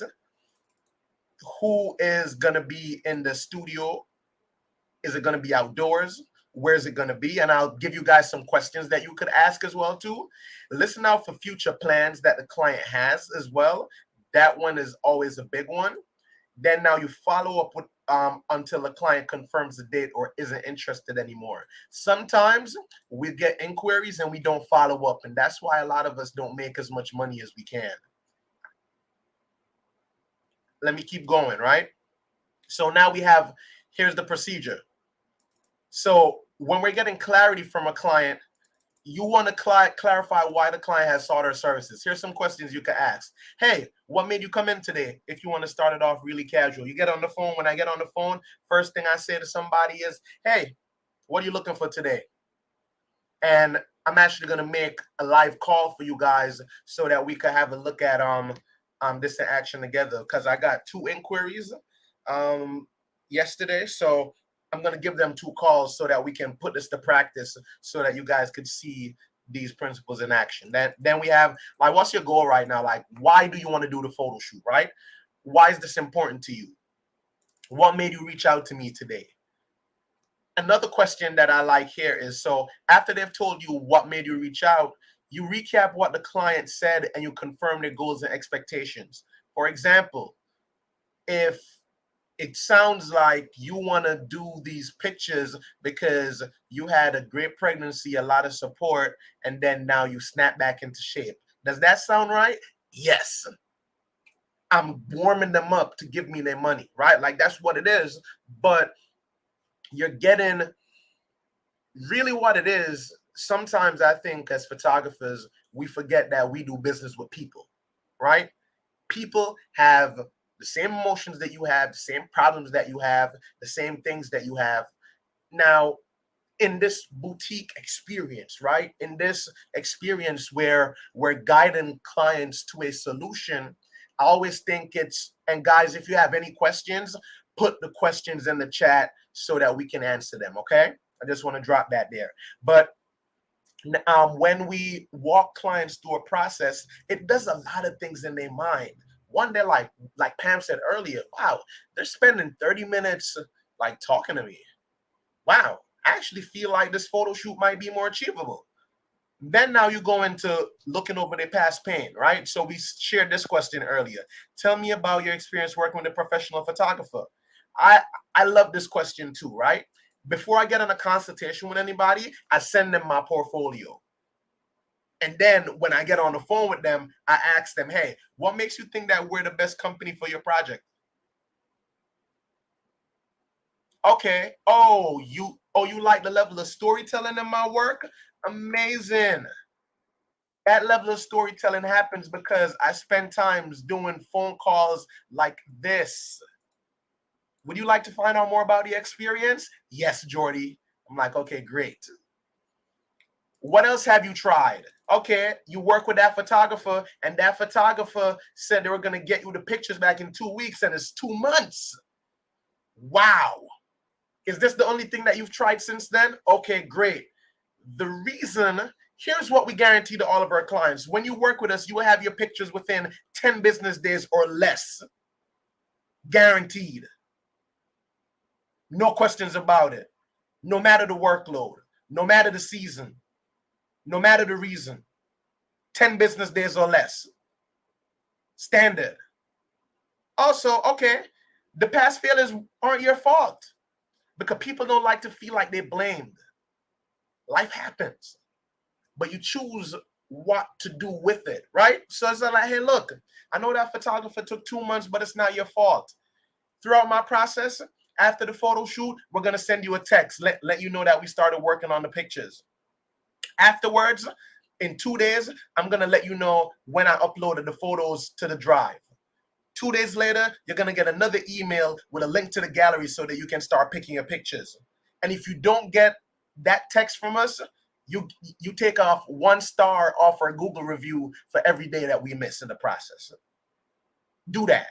who is going to be in the studio, is it going to be outdoors, where is it going to be, and I'll give you guys some questions that you could ask as well too. Listen out for future plans that the client has as well. That one is always a big one. Then now you follow up with until the client confirms the date or isn't interested anymore. Sometimes we get inquiries and we don't follow up, and that's why a lot of us don't make as much money as we can. Let me keep going, right? So now here's the procedure. So when we're getting clarity from a client, you want to clarify why the client has sought our services. Here's some questions you could ask. Hey, what made you come in today? If you want to start it off really casual, you get on the phone. When I get on the phone, first thing I say to somebody is, hey, what are you looking for today? And I'm actually going to make a live call for you guys so that we could have a look at this in action together, because I got 2 inquiries um yesterday. So I'm going to give them 2 calls so that we can put this to practice so that you guys could see these principles in action. Then we have, like, what's your goal right now? Like, why do you want to do the photo shoot, right? Why is this important to you? What made you reach out to me today? Another question that I like here is, so after they've told you what made you reach out, you recap what the client said and you confirm their goals and expectations. For example, if it sounds like you want to do these pictures because you had a great pregnancy, a lot of support, and then now you snap back into shape. Does that sound right? Yes. I'm warming them up to give me their money, right? Like that's what it is. But you're getting really what it is. Sometimes I think as photographers, we forget that we do business with people, right? People have the same emotions that you have, the same problems that you have, the same things that you have. Now, in this boutique experience, right? In this experience where we're guiding clients to a solution, I always think it's, and guys, if you have any questions, put the questions in the chat so that we can answer them, okay? I just want to drop that there. But when we walk clients through a process, it does a lot of things in their mind. One, they're like Pam said earlier, wow, they're spending 30 minutes like talking to me. Wow, I actually feel like this photo shoot might be more achievable. Then now you go into looking over their past pain, right? So we shared this question earlier. Tell me about your experience working with a professional photographer. I I love this question too, right? Before I get on a consultation with anybody, I send them my portfolio. And then when I get on the phone with them, I ask them, hey, what makes you think that we're the best company for your project? Okay. You like the level of storytelling in my work? Amazing. That level of storytelling happens because I spend times doing phone calls like this. Would you like to find out more about the experience? Yes, Jordy. I'm like, okay, great. What else have you tried? Okay, you work with that photographer, and that photographer said they were going to get you the pictures back in 2 weeks, and it's 2 months. Wow. Is this the only thing that you've tried since then? Okay, great. The reason, here's what we guarantee to all of our clients. When you work with us, you will have your pictures within 10 business days or less. Guaranteed. No questions about it. No matter the workload, no matter the season, no matter the reason. 10 business days or less. Standard. Also, okay, the past failures aren't your fault because people don't like to feel like they're blamed. Life happens, but you choose what to do with it, right? So it's like, hey, look, I know that photographer took 2 months, but it's not your fault. Throughout my process, after the photo shoot, we're gonna send you a text, let you know that we started working on the pictures. Afterwards, in 2 days, I'm gonna let you know when I uploaded the photos to the drive. 2 days later, you're gonna get another email with a link to the gallery so that you can start picking your pictures. And if you don't get that text from us, you take off 1 star off our Google review for every day that we miss in the process. Do that.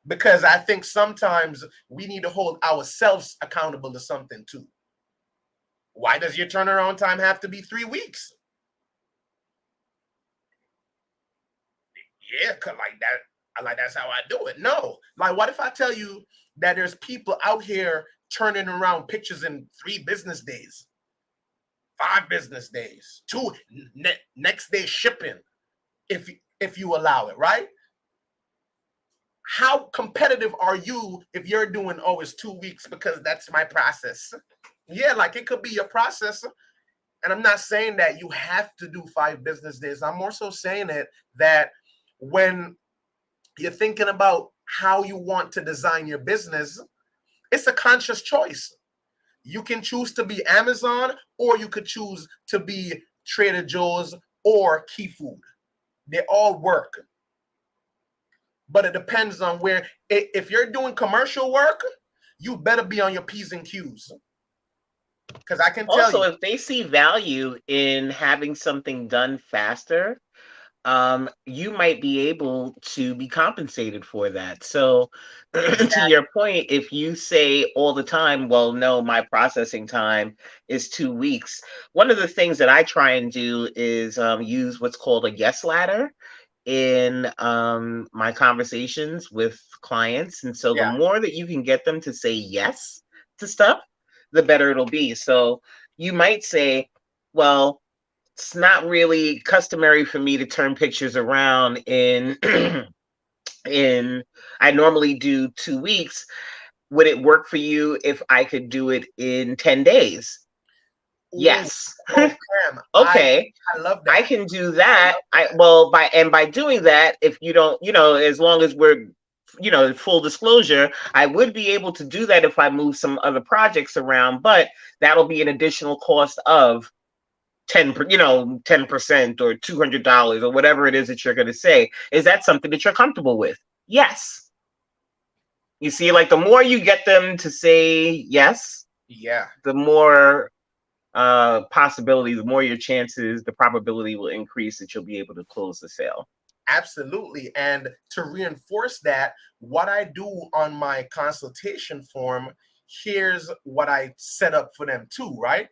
Because I think sometimes we need to hold ourselves accountable to something too. Why does your turnaround time have to be 3 weeks? Yeah, cause like that, I like that's how I do it. No, like what if I tell you that there's people out here turning around pictures in 3 business days, 5 business days, next day shipping, if if you allow it, right? How competitive are you if you're doing it's 2 weeks because that's my process? Yeah, like it could be your process. And I'm not saying that you have to do 5 business days. I'm more so saying it that when you're thinking about how you want to design your business, it's a conscious choice. You can choose to be Amazon, or you could choose to be Trader Joe's or Key Food. They all work. But it depends on where, if you're doing commercial work, you better be on your P's and Q's. Because I can tell Also, you, if they see value in having something done faster, you might be able to be compensated for that. So, to exactly. your point, if you say all the time, well, no, my processing time is 2 weeks, one of the things that I try and do is use what's called a yes ladder in my conversations with clients. And so, the Yeah. more that you can get them to say yes to stuff, the better it'll be. So, you might say, well, it's not really customary for me to turn pictures around in in I normally do 2 weeks. Would it work for you if I could do it in 10 days? Ooh, Yes. oh, Pam, Okay. I love I that. can do I that. love I that. well by doing that, if you don't, as long as we're full disclosure, I would be able to do that if I move some other projects around, but that'll be an additional cost of 10% or $200 or whatever it is that you're going to say. Is that something that you're comfortable with? Yes. You see, like the more you get them to say yes, Yeah. the more possibility, the more your chances, the probability will increase that you'll be able to close the sale. Absolutely. And to reinforce that, what I do on my consultation form, here's what I set up for them too, right?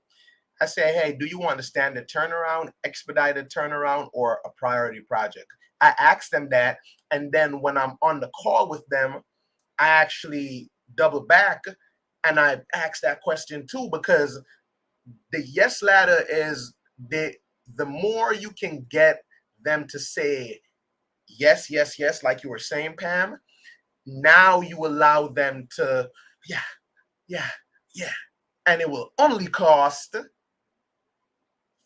I say, hey, do you want a standard turnaround, expedited turnaround, or a priority project? I ask them that. And then when I'm on the call with them, I actually double back and I ask that question too, because the yes ladder is the more you can get them to say yes, yes, yes, like you were saying, Pam, now you allow them to, yeah, yeah, yeah. And it will only cost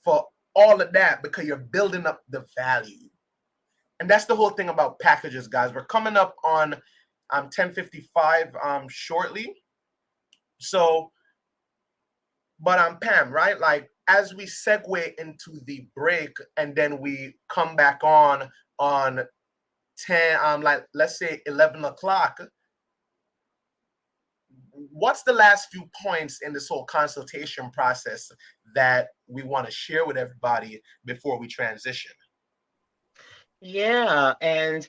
for all of that because you're building up the value. And that's the whole thing about packages, guys. We're coming up on 10:55 shortly. So, but I'm Pam, right? Like as we segue into the break and then we come back on 10 like let's say 11 o'clock, what's the last few points in this whole consultation process that we want to share with everybody before we transition? Yeah, and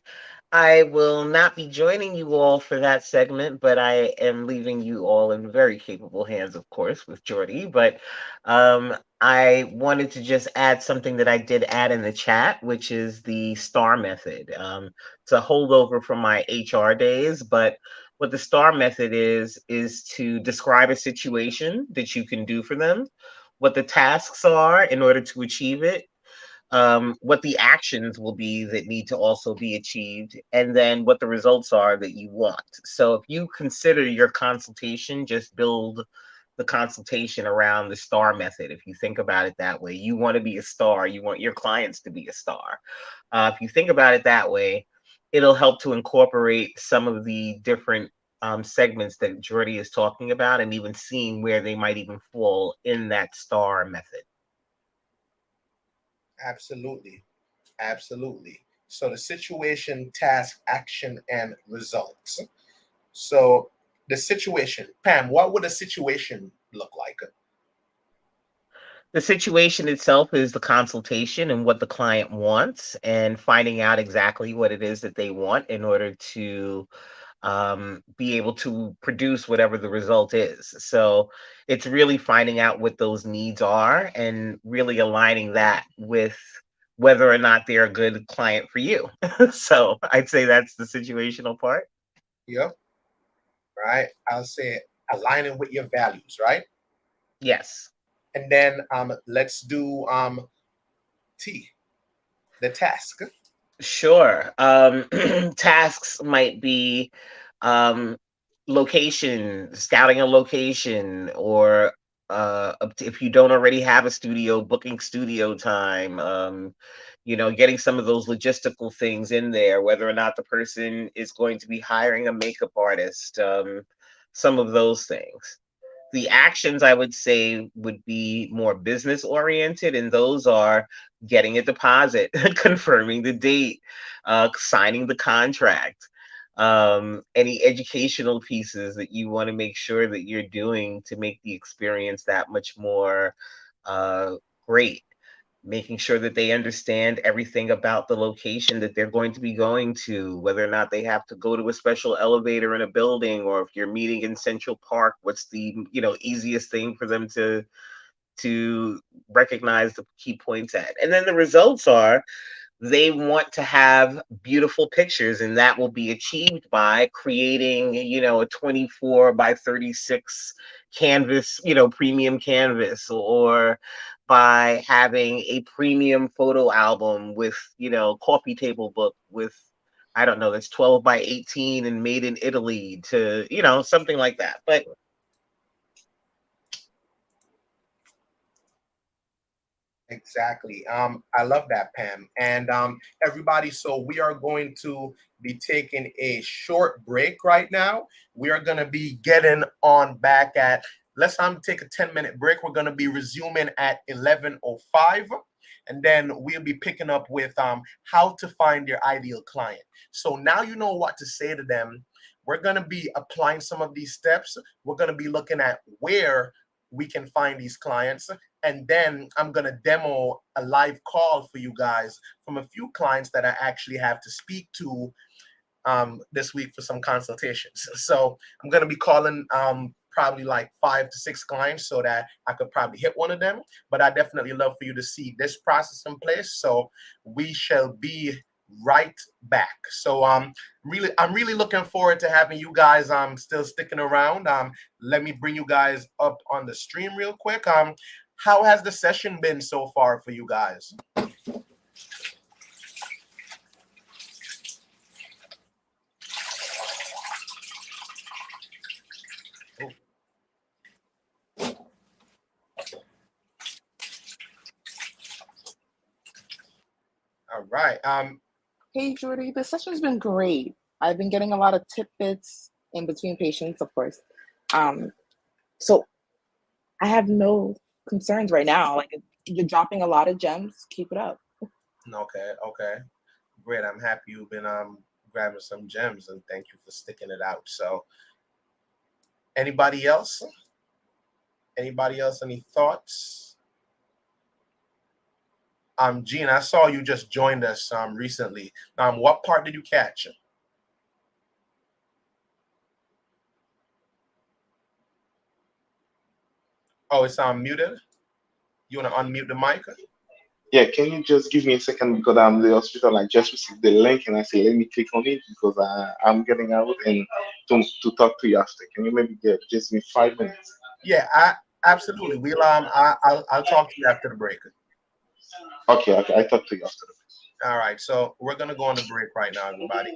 I will not be joining you all for that segment, but I am leaving you all in very capable hands, of course, with Jordy. But I wanted to just add something that I did add in the chat, which is the STAR method. It's a holdover from my HR days, but what the STAR method is to describe a situation that you can do for them, what the tasks are in order to achieve it, what the actions will be that need to also be achieved, and then what the results are that you want. So if you consider your consultation, just build the consultation around the STAR method. If you think about it that way, you want to be a star, you want your clients to be a star. If you think about it that way, it'll help to incorporate some of the different segments that Jordy is talking about, and even seeing where they might even fall in that STAR method. Absolutely. Absolutely. So the situation, task, action, and results. So the situation, Pam, what would a situation look like? The situation itself is the consultation and what the client wants, and finding out exactly what it is that they want in order to be able to produce whatever the result is. So it's really finding out what those needs are and really aligning that with whether or not they're a good client for you. So I'd say that's the situational part. Yep. Right. I'll say aligning with your values, right? Yes. And then let's do T, the task. Sure. Tasks might be um, location, scouting a location, or if you don't already have a studio, booking studio time. Getting some of those logistical things in there, whether or not the person is going to be hiring a makeup artist, some of those things. The actions I would say would be more business oriented, and those are getting a deposit, confirming the date, signing the contract, any educational pieces that you want to make sure that you're doing to make the experience that much more uh, great, making sure that they understand everything about the location that they're going to be going to, whether or not they have to go to a special elevator in a building, or if you're meeting in Central Park, what's the easiest thing for them to recognize the key points at. And then the results are they want to have beautiful pictures, and that will be achieved by creating a 24 by 36 canvas, premium canvas, or by having a premium photo album with coffee table book with I don't know, that's 12 by 18 and made in Italy to, something like that. But Exactly. I love that, Pam. And everybody, so we are going to be taking a short break right now. We are going to be getting on back at, let's take a 10-minute break. We're going to be resuming at 11:05. And then we'll be picking up with how to find your ideal client. So now you know what to say to them. We're going to be applying some of these steps. We're going to be looking at where we can find these clients, and then I'm going to demo a live call for you guys from a few clients that I actually have to speak to this week for some consultations. So I'm going to be calling probably like 5 to 6 clients so that I could probably hit one of them. But I definitely love for you to see this process in place. So we shall be right back. So I'm really looking forward to having you guys still sticking around. Let me bring you guys up on the stream real quick. How has the session been so far for you guys? All right. Hey, Jordy, the session's been great. I've been getting a lot of tidbits in between patients, of course. Um, so I have no concerns right now. Like, you're dropping a lot of gems. Keep it up. Okay, okay. Great. I'm happy you've been grabbing some gems, and thank you for sticking it out. So anybody else? Anybody else any thoughts? Gene, I saw you just joined us recently. What part did you catch? Oh, it's muted. You want to unmute the mic? Yeah, can you just give me a second because the hospital I just received the link and I say let me click on it because I'm getting out and to talk to you after. Can you maybe get just me 5 minutes? Yeah, absolutely. We'll I'll talk to you after the break. Okay, okay, I talk to you after. All right, so we're gonna go on the break right now, everybody.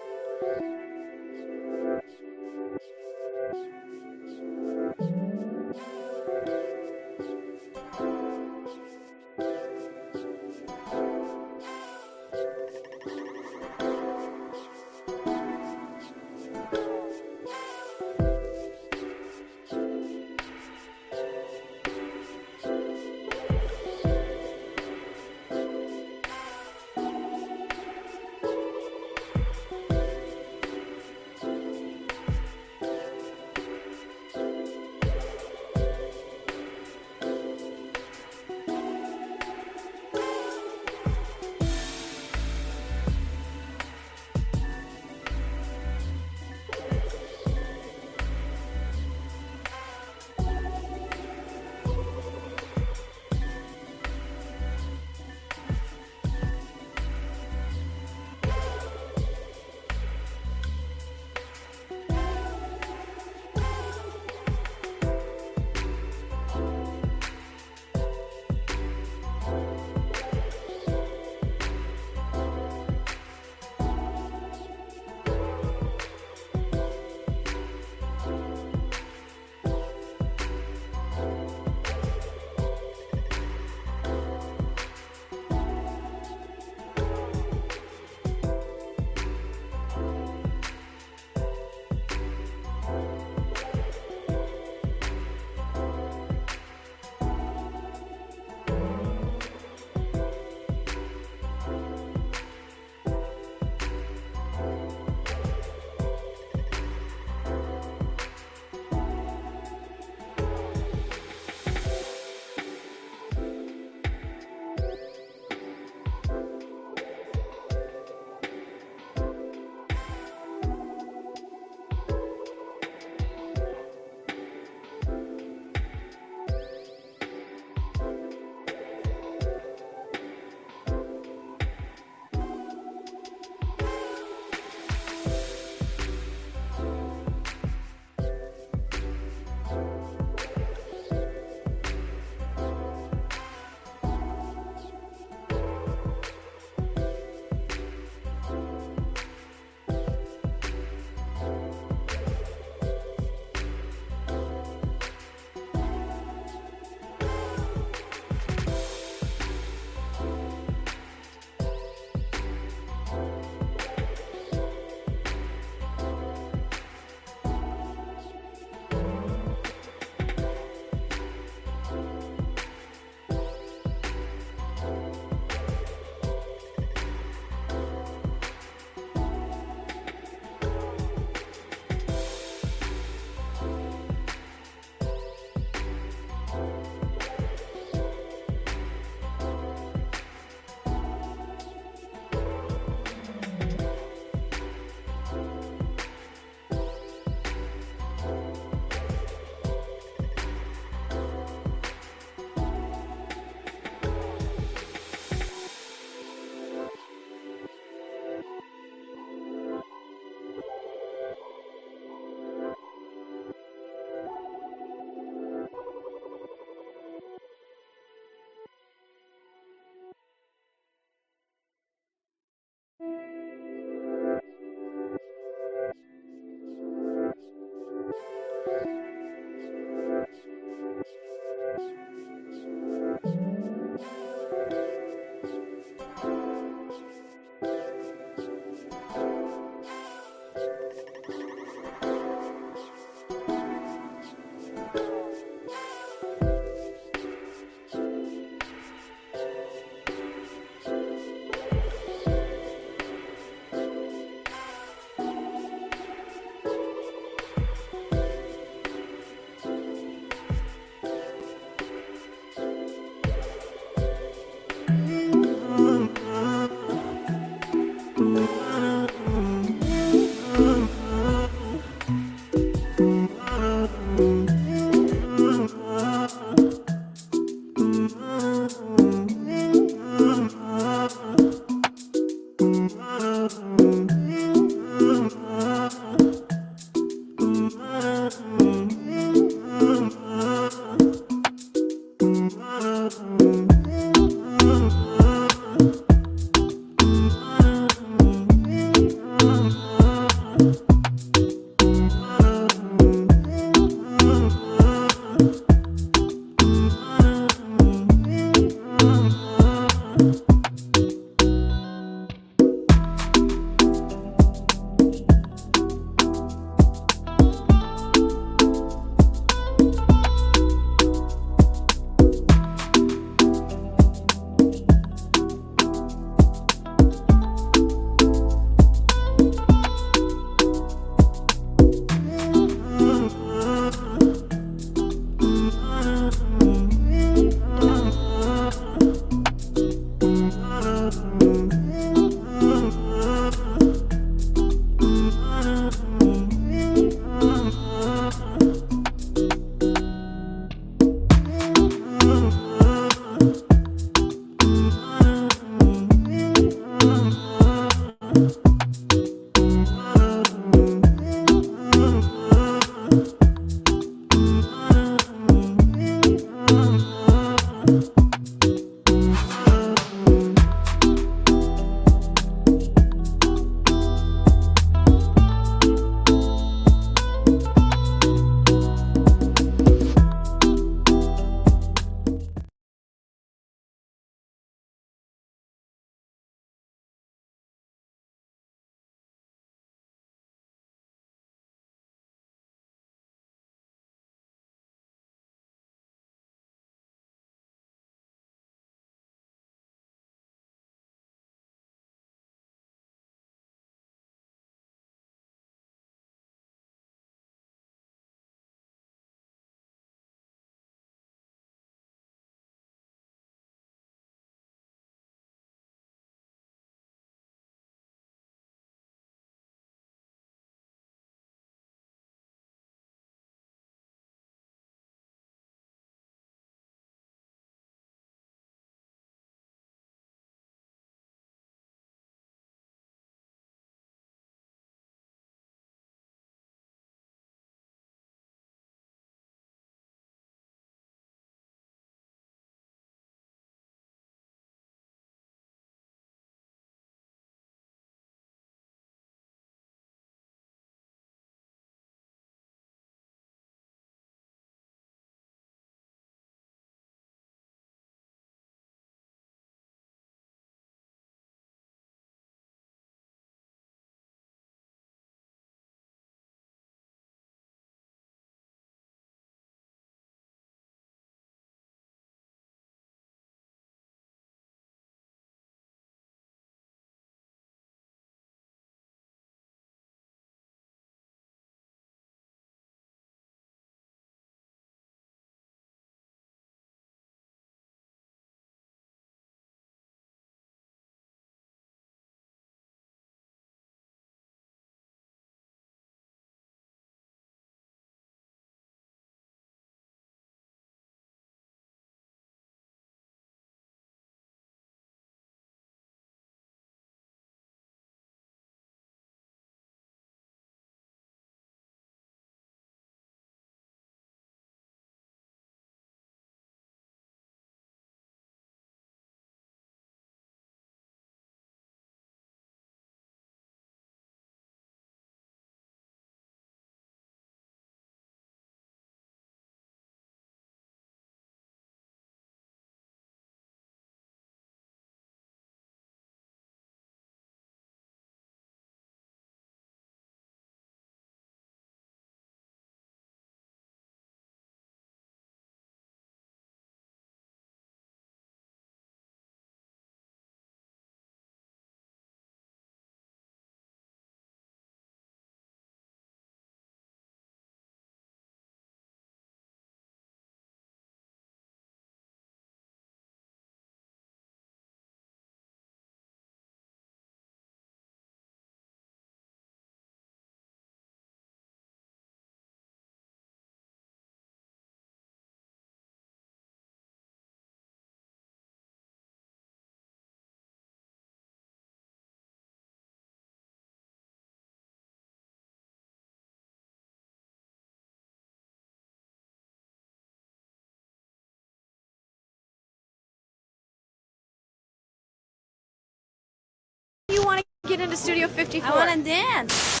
Get into Studio 54. I want to dance.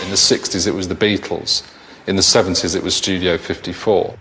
In the 60s it was the Beatles, in the 70s it was Studio 54.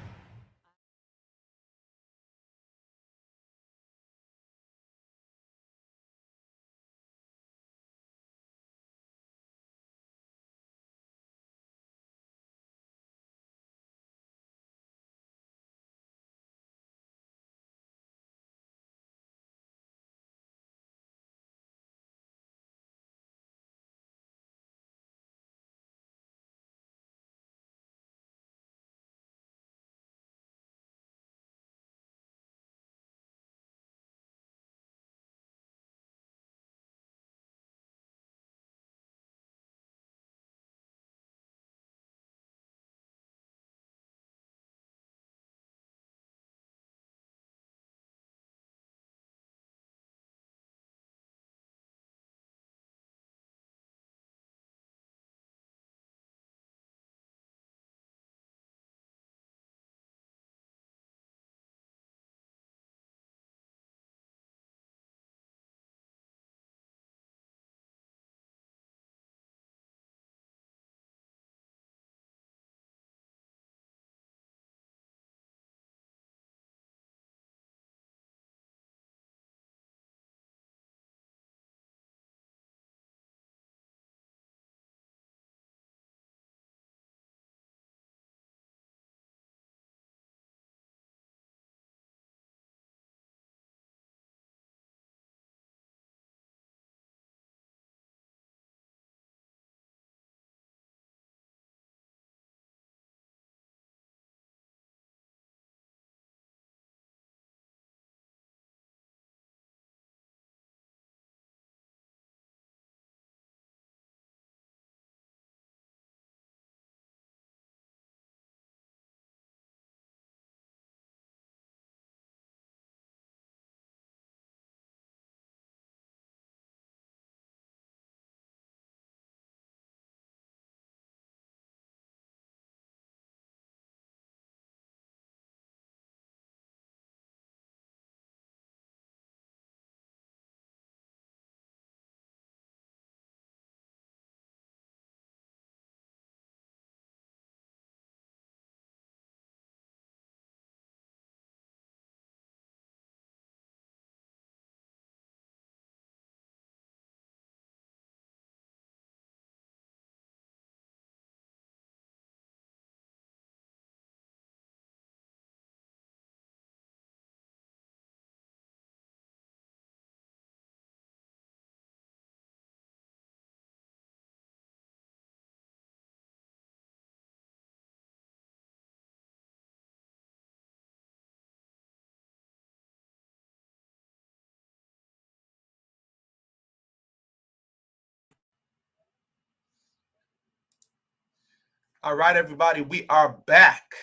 All right, everybody, we are back.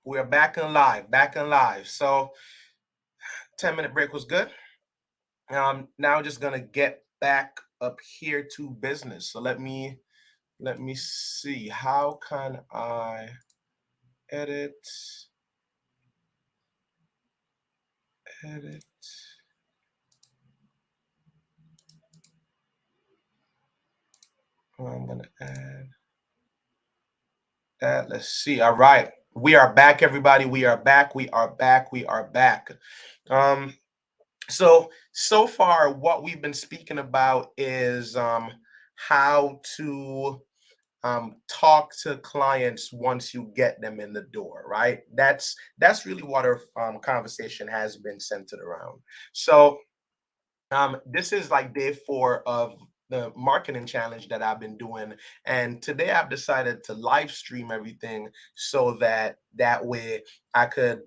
We are back and live, back and live. So 10-minute break was good. Now just gonna get back up here to business. So let me see. How can I edit? Edit. I'm gonna add that. Let's see. All right. We are back, everybody. We are back. We are back. We are back. Um, so far, what we've been speaking about is how to talk to clients once you get them in the door, right? That's really what our conversation has been centered around. So this is like day 4 of the marketing challenge that I've been doing, and today I've decided to live stream everything so that way I could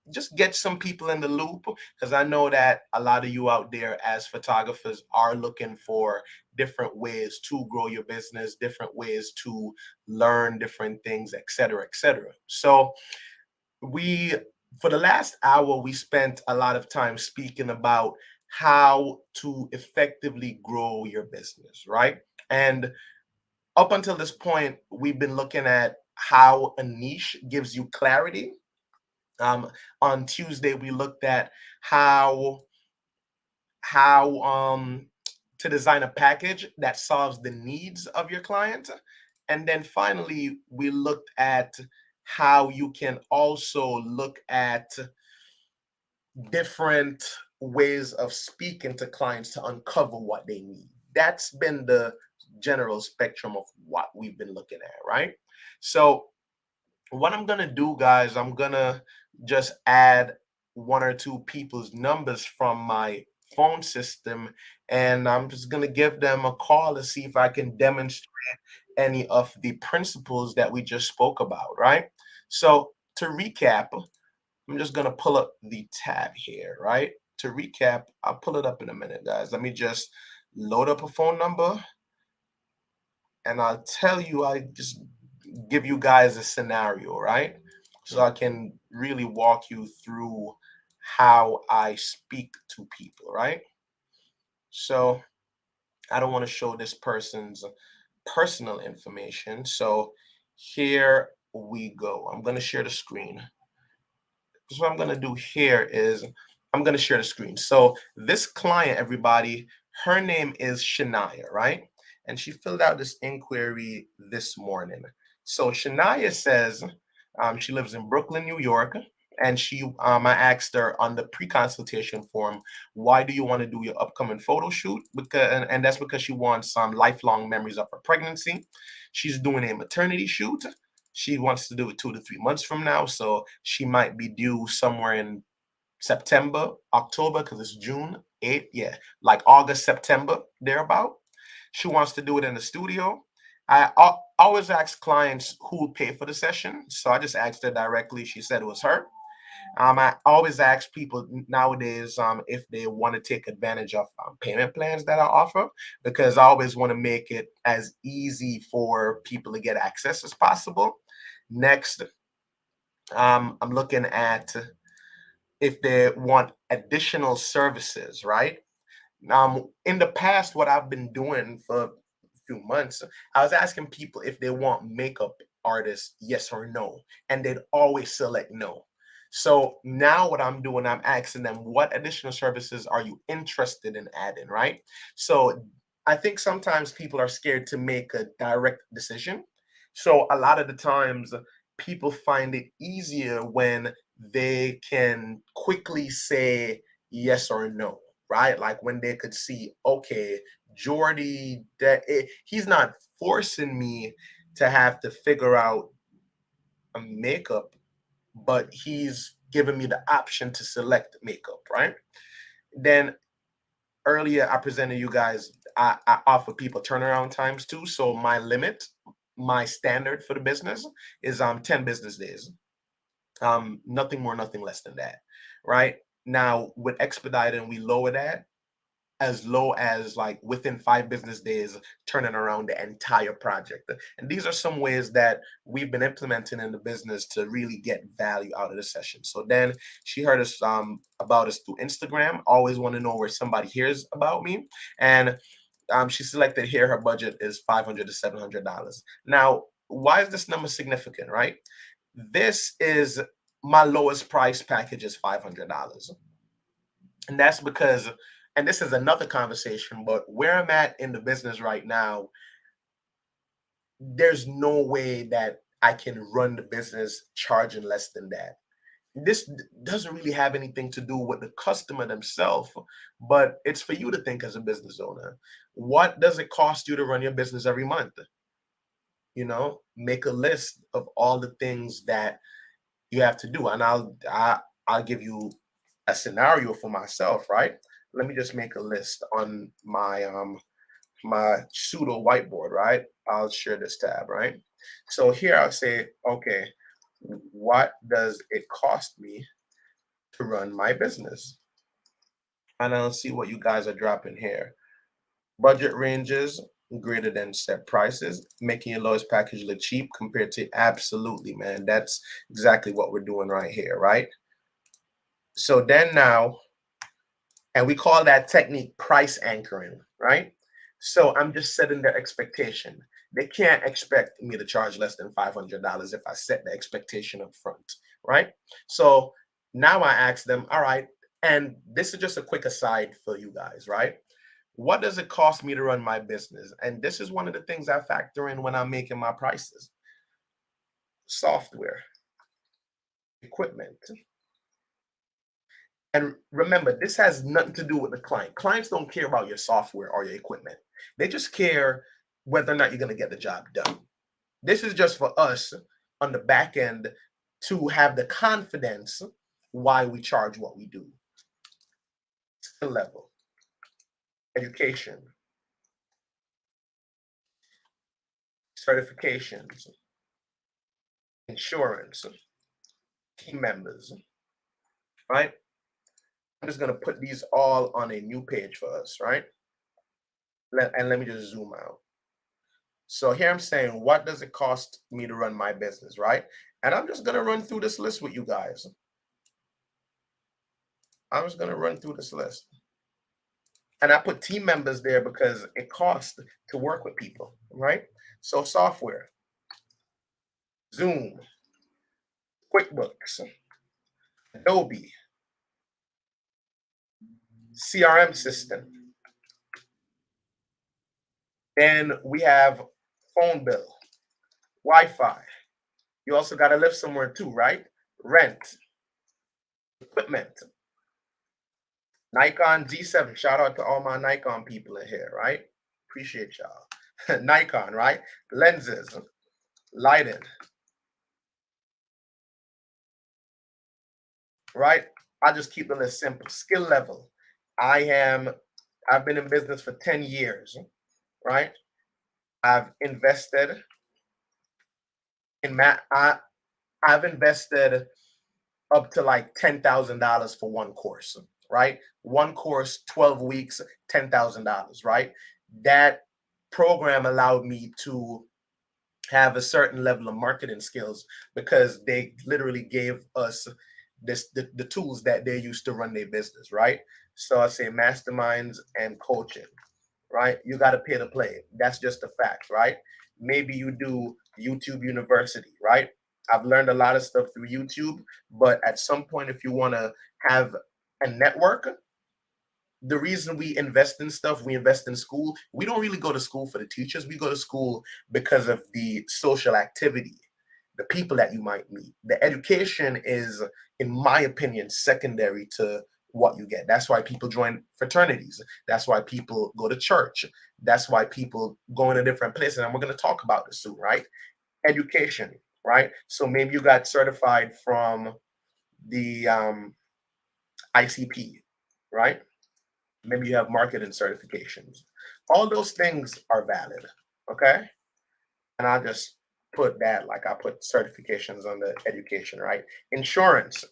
just get some people in the loop, because I know that a lot of you out there as photographers are looking for different ways to grow your business, different ways to learn different things, etc., etc. So we, for the last hour, we spent a lot of time speaking about how to effectively grow your business, right? And up until this point, we've been looking at how a niche gives you clarity. On Tuesday, we looked at how how to design a package that solves the needs of your client. And then finally, we looked at how you can also look at different ways of speaking to clients to uncover what they need. That's been the general spectrum of what we've been looking at, right? So what I'm gonna do, guys, I'm gonna just add one or two people's numbers from my phone system, and I'm just gonna give them a call to see if I can demonstrate any of the principles that we just spoke about, right? So to recap, I'm just gonna pull up the tab here, right? To recap, I'll pull it up in a minute, guys. Let me just load up a phone number, and I'll tell you, I just give you guys a scenario, right? So I can really walk you through how I speak to people, right? So I don't want to show this person's personal information. So here we go. I'm going to share the screen. So what I'm going to do here is I'm going to share the screen. So this client, everybody, her name is Shania, right? And she filled out this inquiry this morning. So Shania says she lives in Brooklyn, New York. And I asked her on the pre-consultation form, why do you want to do your upcoming photo shoot? And that's because she wants some lifelong memories of her pregnancy. She's doing a maternity shoot. She wants to do it 2 to 3 months from now, so she might be due somewhere in September, October, because it's June 8th. Yeah, like August, September, thereabout. She wants to do it in the studio. I always ask clients who will pay for the session, so I just asked her directly. She said it was her. I always ask people nowadays if they want to take advantage of payment plans that I offer, because I always want to make it as easy for people to get access as possible. Next, I'm looking at if they want additional services, right? In the past, what I've been doing for a few months, I was asking people if they want makeup artists, yes or no, and they'd always select no. So now what I'm doing, I'm asking them, what additional services are you interested in adding, right? So I think sometimes people are scared to make a direct decision. So a lot of the times people find it easier when they can quickly say yes or no, right? Like when they could see, okay, Jordy, he's not forcing me to have to figure out a makeup, but he's giving me the option to select makeup, right? Then earlier I presented you guys, I offer people turnaround times too. So my limit, my standard for the business is 10 business days. Nothing more, nothing less than that, right? Now with expediting, we lower that as low as like within 5 business days, turning around the entire project. And these are some ways that we've been implementing in the business to really get value out of the session. So then she heard us about us through Instagram. Always want to know where somebody hears about me. And she selected here her budget is $500 to $700. Now, why is this number significant, right? This is my lowest price package is $500. And that's because, and this is another conversation, but where I'm at in the business right now, there's no way that I can run the business charging less than that. This doesn't really have anything to do with the customer themselves, but it's for you to think as a business owner. What does it cost you to run your business every month? Make a list of all the things that you have to do, and I'll give you a scenario for myself, right? Let me just make a list on my pseudo whiteboard, right? I'll share this tab, right? So here I'll say, okay, what does it cost me to run my business. And I'll see what you guys are dropping here. Budget ranges greater than set prices, making your lowest package look cheap compared to absolutely, man. That's exactly what we're doing right here, right? So then now, and we call that technique price anchoring, right? So I'm just setting their expectation. They can't expect me to charge less than $500 if I set the expectation up front, right? So now I ask them, all right, and this is just a quick aside for you guys, right? What does it cost me to run my business? And this is one of the things I factor in when I'm making my prices. Software, equipment. And remember, this has nothing to do with the client. Clients don't care about your software or your equipment. They just care whether or not you're going to get the job done. This is just for us on the back end to have the confidence why we charge what we do. Skill level, education, certifications, insurance, team members, right? I'm just going to put these all on a new page for us, right? And let me just zoom out. So here I'm saying, what does it cost me to run my business, right? And I'm just going to run through this list with you guys. I'm just going to run through this list. And I put team members there because it costs to work with people, right? So software, Zoom, QuickBooks, Adobe, CRM system. Then we have phone bill, Wi-Fi. You also got to live somewhere too, right? Rent, equipment. Nikon G7. Shout out to all my Nikon people in here, right? Appreciate y'all. Nikon, right? Lenses, lighting, right? I'll just keep the list simple. Skill level. I've been in business for 10 years, right? I've invested in I've invested up to like $10,000 for one course, right? One course, 12 weeks, $10,000, right? That program allowed me to have a certain level of marketing skills because they literally gave us the tools that they use to run their business, right? So I say masterminds and coaching, right? You got to pay to play. That's just a fact, right? Maybe you do YouTube University, right? I've learned a lot of stuff through YouTube, but at some point, if you want to have a network, the reason we invest in stuff, we invest in school. We don't really go to school for the teachers. We go to school because of the social activity, the people that you might meet. The education is, in my opinion, secondary to what you get. That's why people join fraternities. That's why people go to church. That's why people go into different places. And we're going to talk about this soon, right? Education, right? So maybe you got certified from the ICP, right? Maybe you have marketing certifications. All those things are valid, okay? And I'll just put that, like I put certifications on the education, right? Insurance.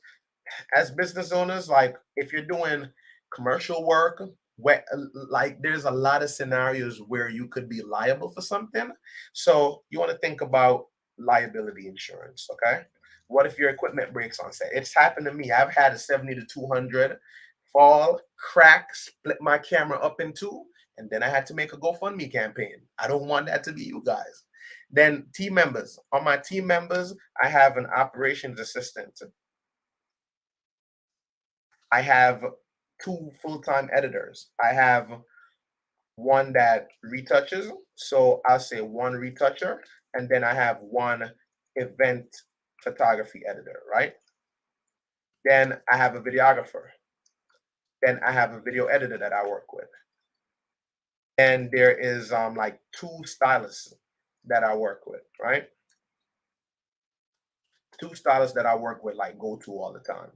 As business owners, like if you're doing commercial work, where like there's a lot of scenarios where you could be liable for something. So you want to think about liability insurance, okay? What if your equipment breaks on set? It's happened to me. I've had a 70 to 200 fall, crack, split my camera up in two, and then I had to make a GoFundMe campaign. I don't want that to be you guys. Then team members. On my team members, I have an operations assistant. I have 2 full-time editors. I have one that retouches, so I'll say 1 retoucher, and then I have 1 event photography editor, right? Then I have a videographer. Then I have a video editor that I work with. And there is like 2 stylists that I work with, right? 2 stylists that I work with, like go to all the time.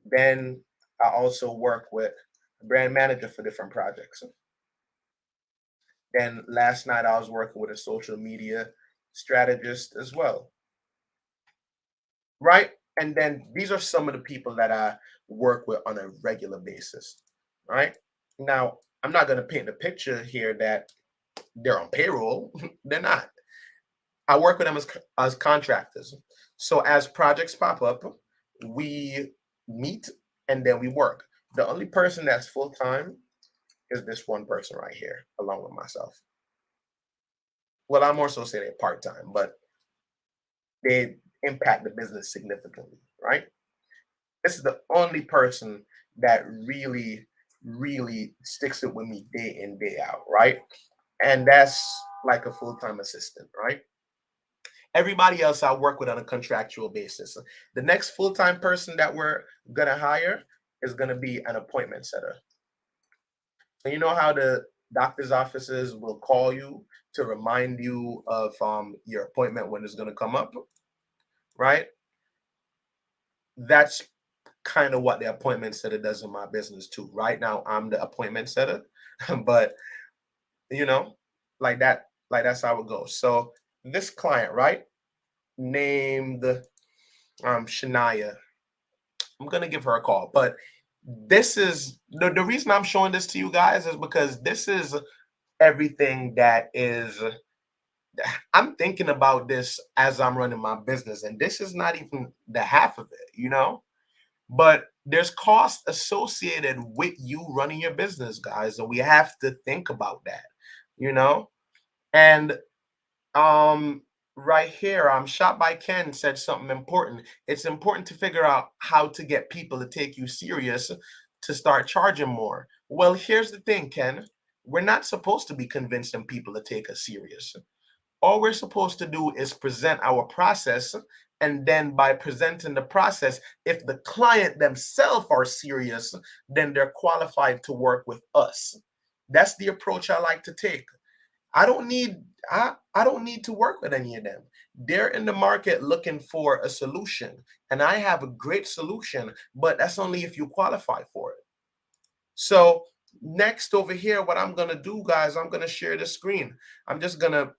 Then I also work with a brand manager for different projects. Then last night I was working with a social media strategist as well. Right? And then these are some of the people that I work with on a regular basis, right? Now, I'm not going to paint the picture here that they're on payroll. They're not. I work with them as contractors. So as projects pop up, we meet and then we work. The only person that's full time is this one person right here, along with myself. Well, I'm more so say they're part time, but they impact the business significantly, right? This is the only person that really sticks it with me day in, day out, right? And that's like a full time assistant, right? Everybody else I work with on a contractual basis. The next full time person that we're going to hire is going to be an appointment setter. So, you know how the doctor's offices will call you to remind you of your appointment when it's going to come up, right? That's kind of what the appointment setter does in my business too. Right now, I'm the appointment setter, but you know, like that's how it goes. So this client, right, named Shania, I'm gonna give her a call. But this is the reason I'm showing this to you guys is because this is everything that is. I'm thinking about this as I'm running my business, and this is not even the half of it, you know. But there's cost associated with you running your business, guys, and we have to think about that, you know. And um, right here, Shot by Ken said something important. It's important to figure out how to get people to take you serious to start charging more. Well, here's the thing, Ken. We're not supposed to be convincing people to take us serious. All we're supposed to do is present our process, and then by presenting the process, if the client themselves are serious, then they're qualified to work with us. That's the approach I like to take. I don't need I don't need to work with any of them. They're in the market looking for a solution, and I have a great solution, but that's only if you qualify for it. So next over here, what I'm gonna do, guys, I'm gonna share the screen. I'm just gonna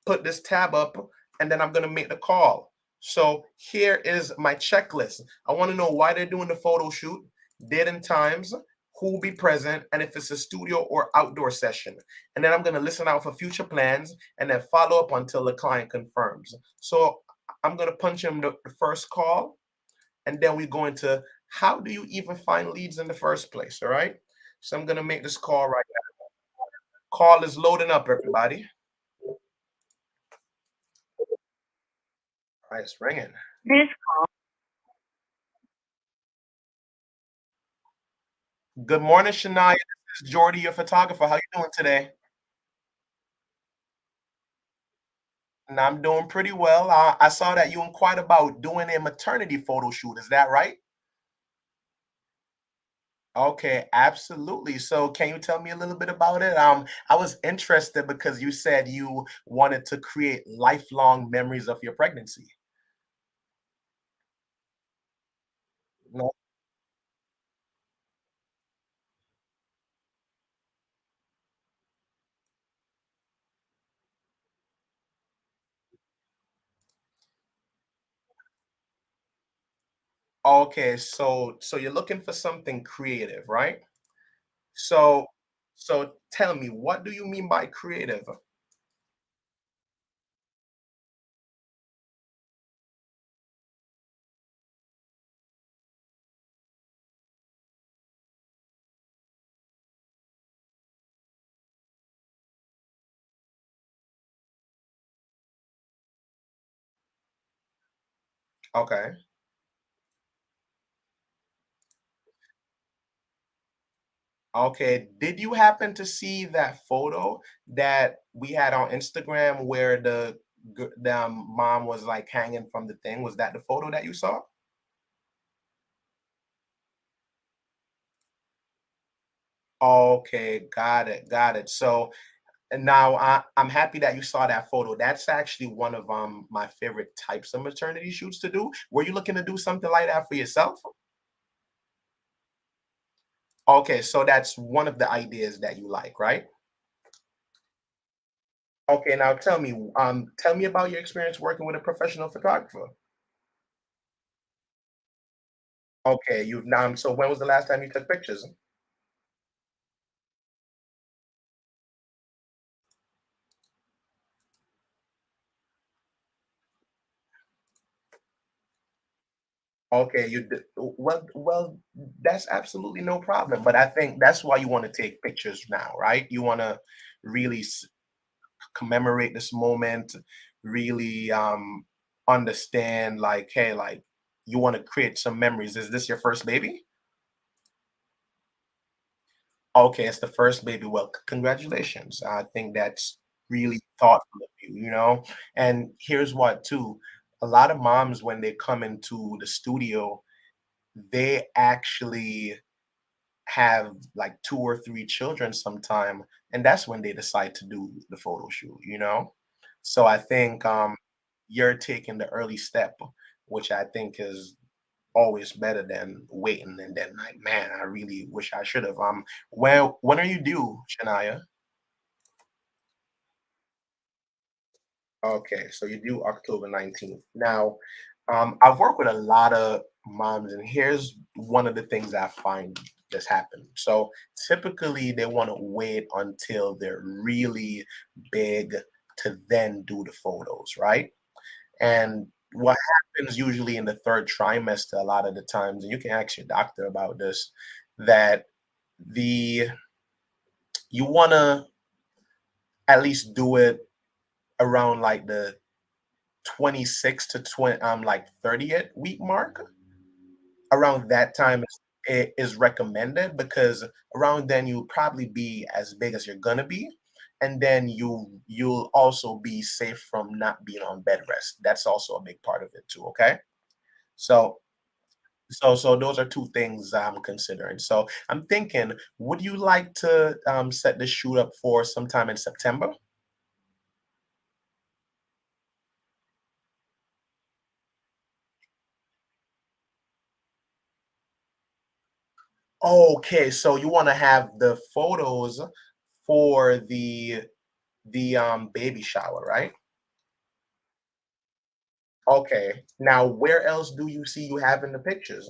put this tab up, and then I'm gonna make the call. So here is my checklist. I want to know why they're doing the photo shoot, date and times, who will be present, and if it's a studio or outdoor session. And then I'm gonna listen out for future plans and then follow up until the client confirms. So I'm gonna punch in the first call, and then we go into how do you even find leads in the first place, all right? So I'm gonna make this call right now. Call is loading up, everybody. All right, it's ringing. Good morning, Shania. This is Jordy, your photographer. How you doing today? And I'm doing pretty well. I saw that you inquired about doing a maternity photo shoot. Is that right? Okay, absolutely. So can you tell me a little bit about it? I was interested because you said you wanted to create lifelong memories of your pregnancy. No? Okay, so you're looking for something creative, right? So so tell me, what do you mean by creative? Okay. Okay. Did you happen to see that photo that we had on Instagram where the mom was like hanging from the thing? Was that the photo that you saw? Okay, got it, got it. So and now I'm happy that you saw that photo. That's actually one of my favorite types of maternity shoots to do. Were you looking to do something like that for yourself? Okay, so that's one of the ideas that you like, right? Okay, now tell me about your experience working with a professional photographer. Okay, you've now. So when was the last time you took pictures? Okay, you did well, that's absolutely no problem, but I think that's why you wanna take pictures now, right? You wanna really commemorate this moment, really, understand, like, hey, like, you wanna create some memories. Is this your first baby? Okay, it's the first baby. Well, congratulations. I think that's really thoughtful of you, you know? And here's what too, a lot of moms, when they come into the studio, they actually have like 2 or 3 children sometime, and that's when they decide to do the photo shoot, you know? So I think, you're taking the early step, which I think is always better than waiting and then like, "Man, I really wish I should've." Well, when are you due, Shania? Okay, so you do October 19th. Now, I've worked with a lot of moms, and here's one of the things I find just happen. So typically, they want to wait until they're really big to then do the photos, right? And what happens usually in the third trimester, a lot of the times, and you can ask your doctor about this, that the you want to at least do it around like the 26 to 20 like 30th week mark. Around that time is recommended because around then you'll probably be as big as you're gonna be, and then you'll also be safe from not being on bed rest. That's also a big part of it too, okay? So so those are two things I'm considering. So I'm thinking, would you like to set this shoot up for sometime in September? Okay, so you want to have the photos for the baby shower, right? Okay. Now, where else do you see you having the pictures?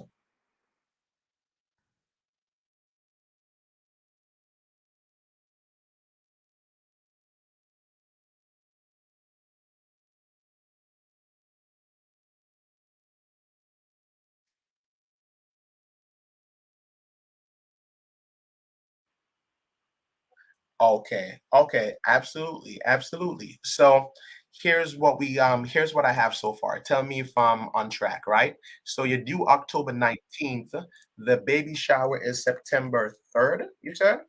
Okay. Okay. Absolutely. Absolutely. So here's what I have so far. Tell me if I'm on track, right? So you do October 19th. The baby shower is September 3rd, you said?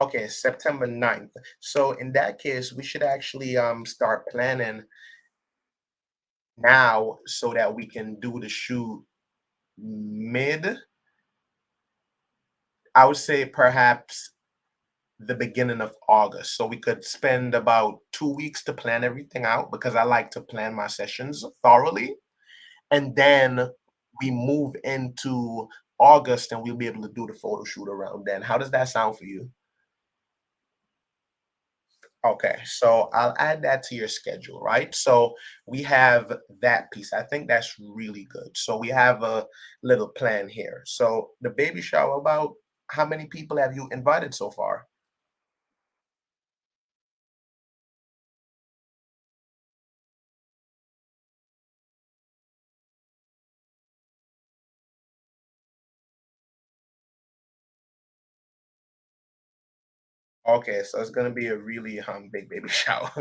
Okay, September 9th. So in that case, we should actually start planning now so that we can do the shoot mid, I would say perhaps the beginning of August. So we could spend about 2 weeks to plan everything out because I like to plan my sessions thoroughly. And then we move into August and we'll be able to do the photo shoot around then. How does that sound for you? Okay, so I'll add that to your schedule, right? So we have that piece. I think that's really good. So we have a little plan here. So the baby shower, about how many people have you invited so far? Okay, so it's gonna be a really big baby shower.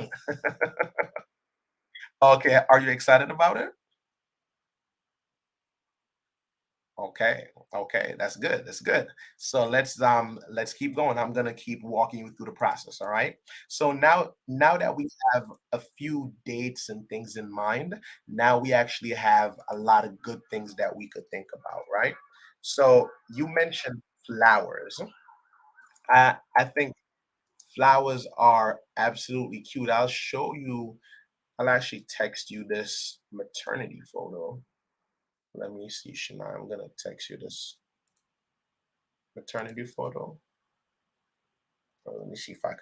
Okay, are you excited about it? Okay, okay, that's good. That's good. So let's keep going. I'm gonna keep walking you through the process. All right. So now that we have a few dates and things in mind, now we actually have a lot of good things that we could think about, right? So you mentioned flowers. I think flowers are absolutely cute. I'll actually text you this maternity photo. Let me see, Shana. I'm gonna text you this maternity photo. Let me see if I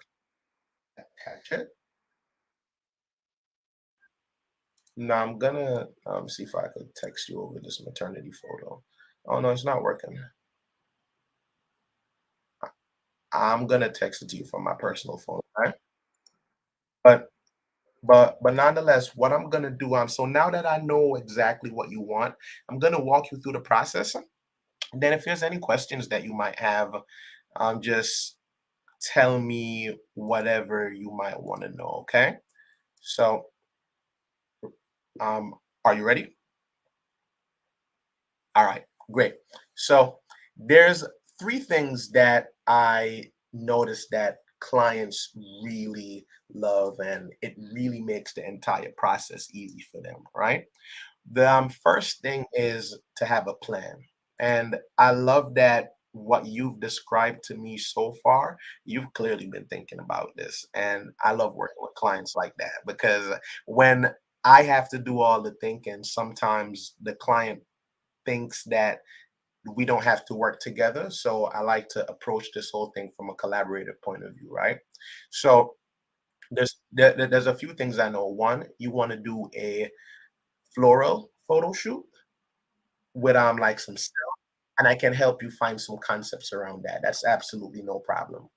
can attach it. Now I'm gonna see if I could text you over this maternity photo. Oh no, it's not working. I'm gonna text it to you from my personal phone, right? But but nonetheless, what I'm gonna do, so now that I know exactly what you want, I'm gonna walk you through the process. And then if there's any questions that you might have, just tell me whatever you might want to know, okay? So, um, are you ready? All right, great. So there's three things that I noticed that clients really love, and it really makes the entire process easy for them, right? The first thing is to have a plan. And I love that what you've described to me so far, you've clearly been thinking about this. And I love working with clients like that because when I have to do all the thinking, sometimes the client thinks that we don't have to work together. So I like to approach this whole thing from a collaborative point of view, right? So there's a few things I know. One, you want to do a floral photo shoot with like some stuff, and I can help you find some concepts around that. That's absolutely no problem.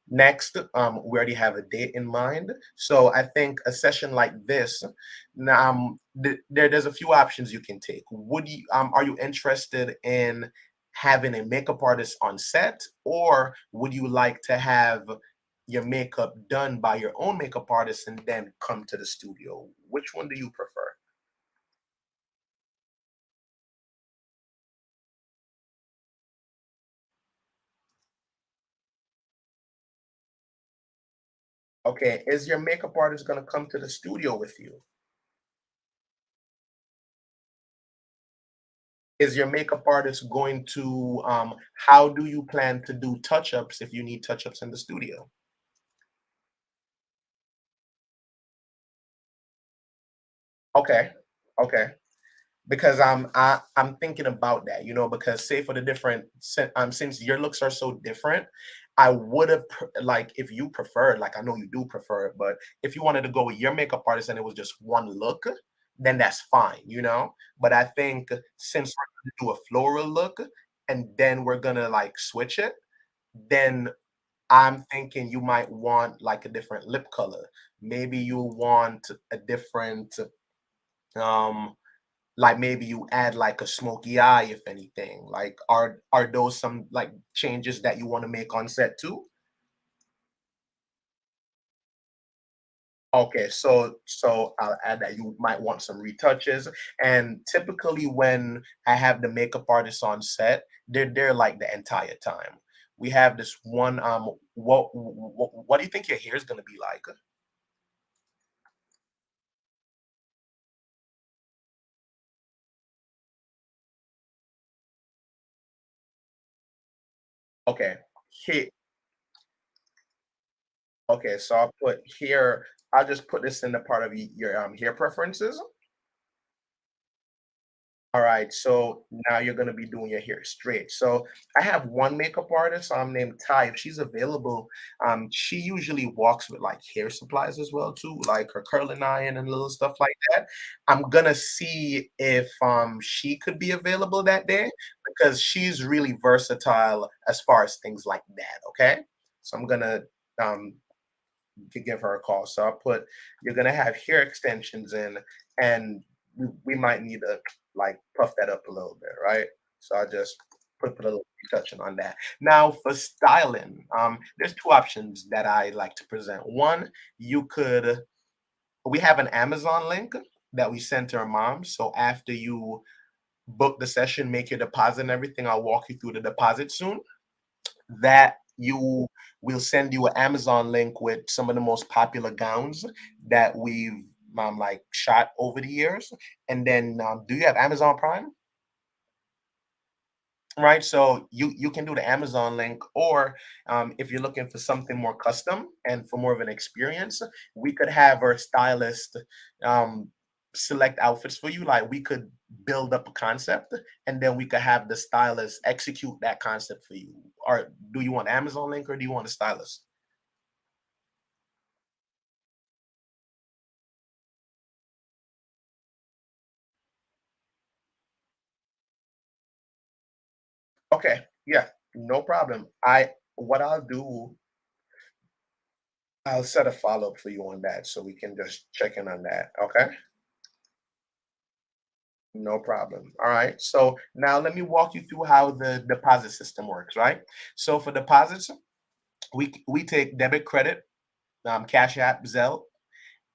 Next, we already have a date in mind. So I think a session like this, there's a few options you can take. Are you interested in having a makeup artist on set, or would you like to have your makeup done by your own makeup artist and then come to the studio? Which one do you prefer? Okay, is your makeup artist gonna come to the studio with you? Is your makeup artist going to, how do you plan to do touch-ups if you need touch-ups in the studio? Okay, okay. Because I'm thinking about that, because say for the since your looks are so different, I would have like if you prefer, like I know you do prefer it, but if you wanted to go with your makeup artist and it was just one look, then that's fine. But I think since we're gonna do a floral look and then we're gonna like switch it, then I'm thinking you might want like a different lip color. Maybe you want a different um like maybe you add like a smoky eye, if anything. Like, are those some like changes that you want to make on set too? Okay, so I'll add that you might want some retouches. And typically when I have the makeup artist on set, they're there like the entire time. We have this one what do you think your hair is gonna be like? Okay. He okay, so I'll put here, I'll just put this in the part of your hair preferences. All right, so now you're gonna be doing your hair straight. So I have one makeup artist named Ty. If she's available, she usually walks with like hair supplies as well too, like her curling iron and little stuff like that. I'm gonna see if she could be available that day because she's really versatile as far as things like that. Okay, so I'm gonna um to give her a call. So I'll put you're gonna have hair extensions in, and we might need to like puff that up a little bit, right? So I just put a little retouching on that. Now for styling, there's two options that I like to present. One, you could we have an Amazon link that we send to our mom. So after you book the session, make your deposit and everything, I'll walk you through the deposit soon that you will send you an Amazon link with some of the most popular gowns that we've like shot over the years. And then do you have Amazon Prime? Right, so you can do the Amazon link, or if you're looking for something more custom and for more of an experience, we could have our stylist um, select outfits for you. Like we could build up a concept, and then we could have the stylist execute that concept for you. Or do you want Amazon link, or do you want a stylist? Okay, yeah, no problem. I what I'll do, I'll set a follow-up for you on that so we can just check in on that. Okay? No problem. All right. So now let me walk you through how the deposit system works, right? So for deposits, we take debit, credit, Cash App, Zelle,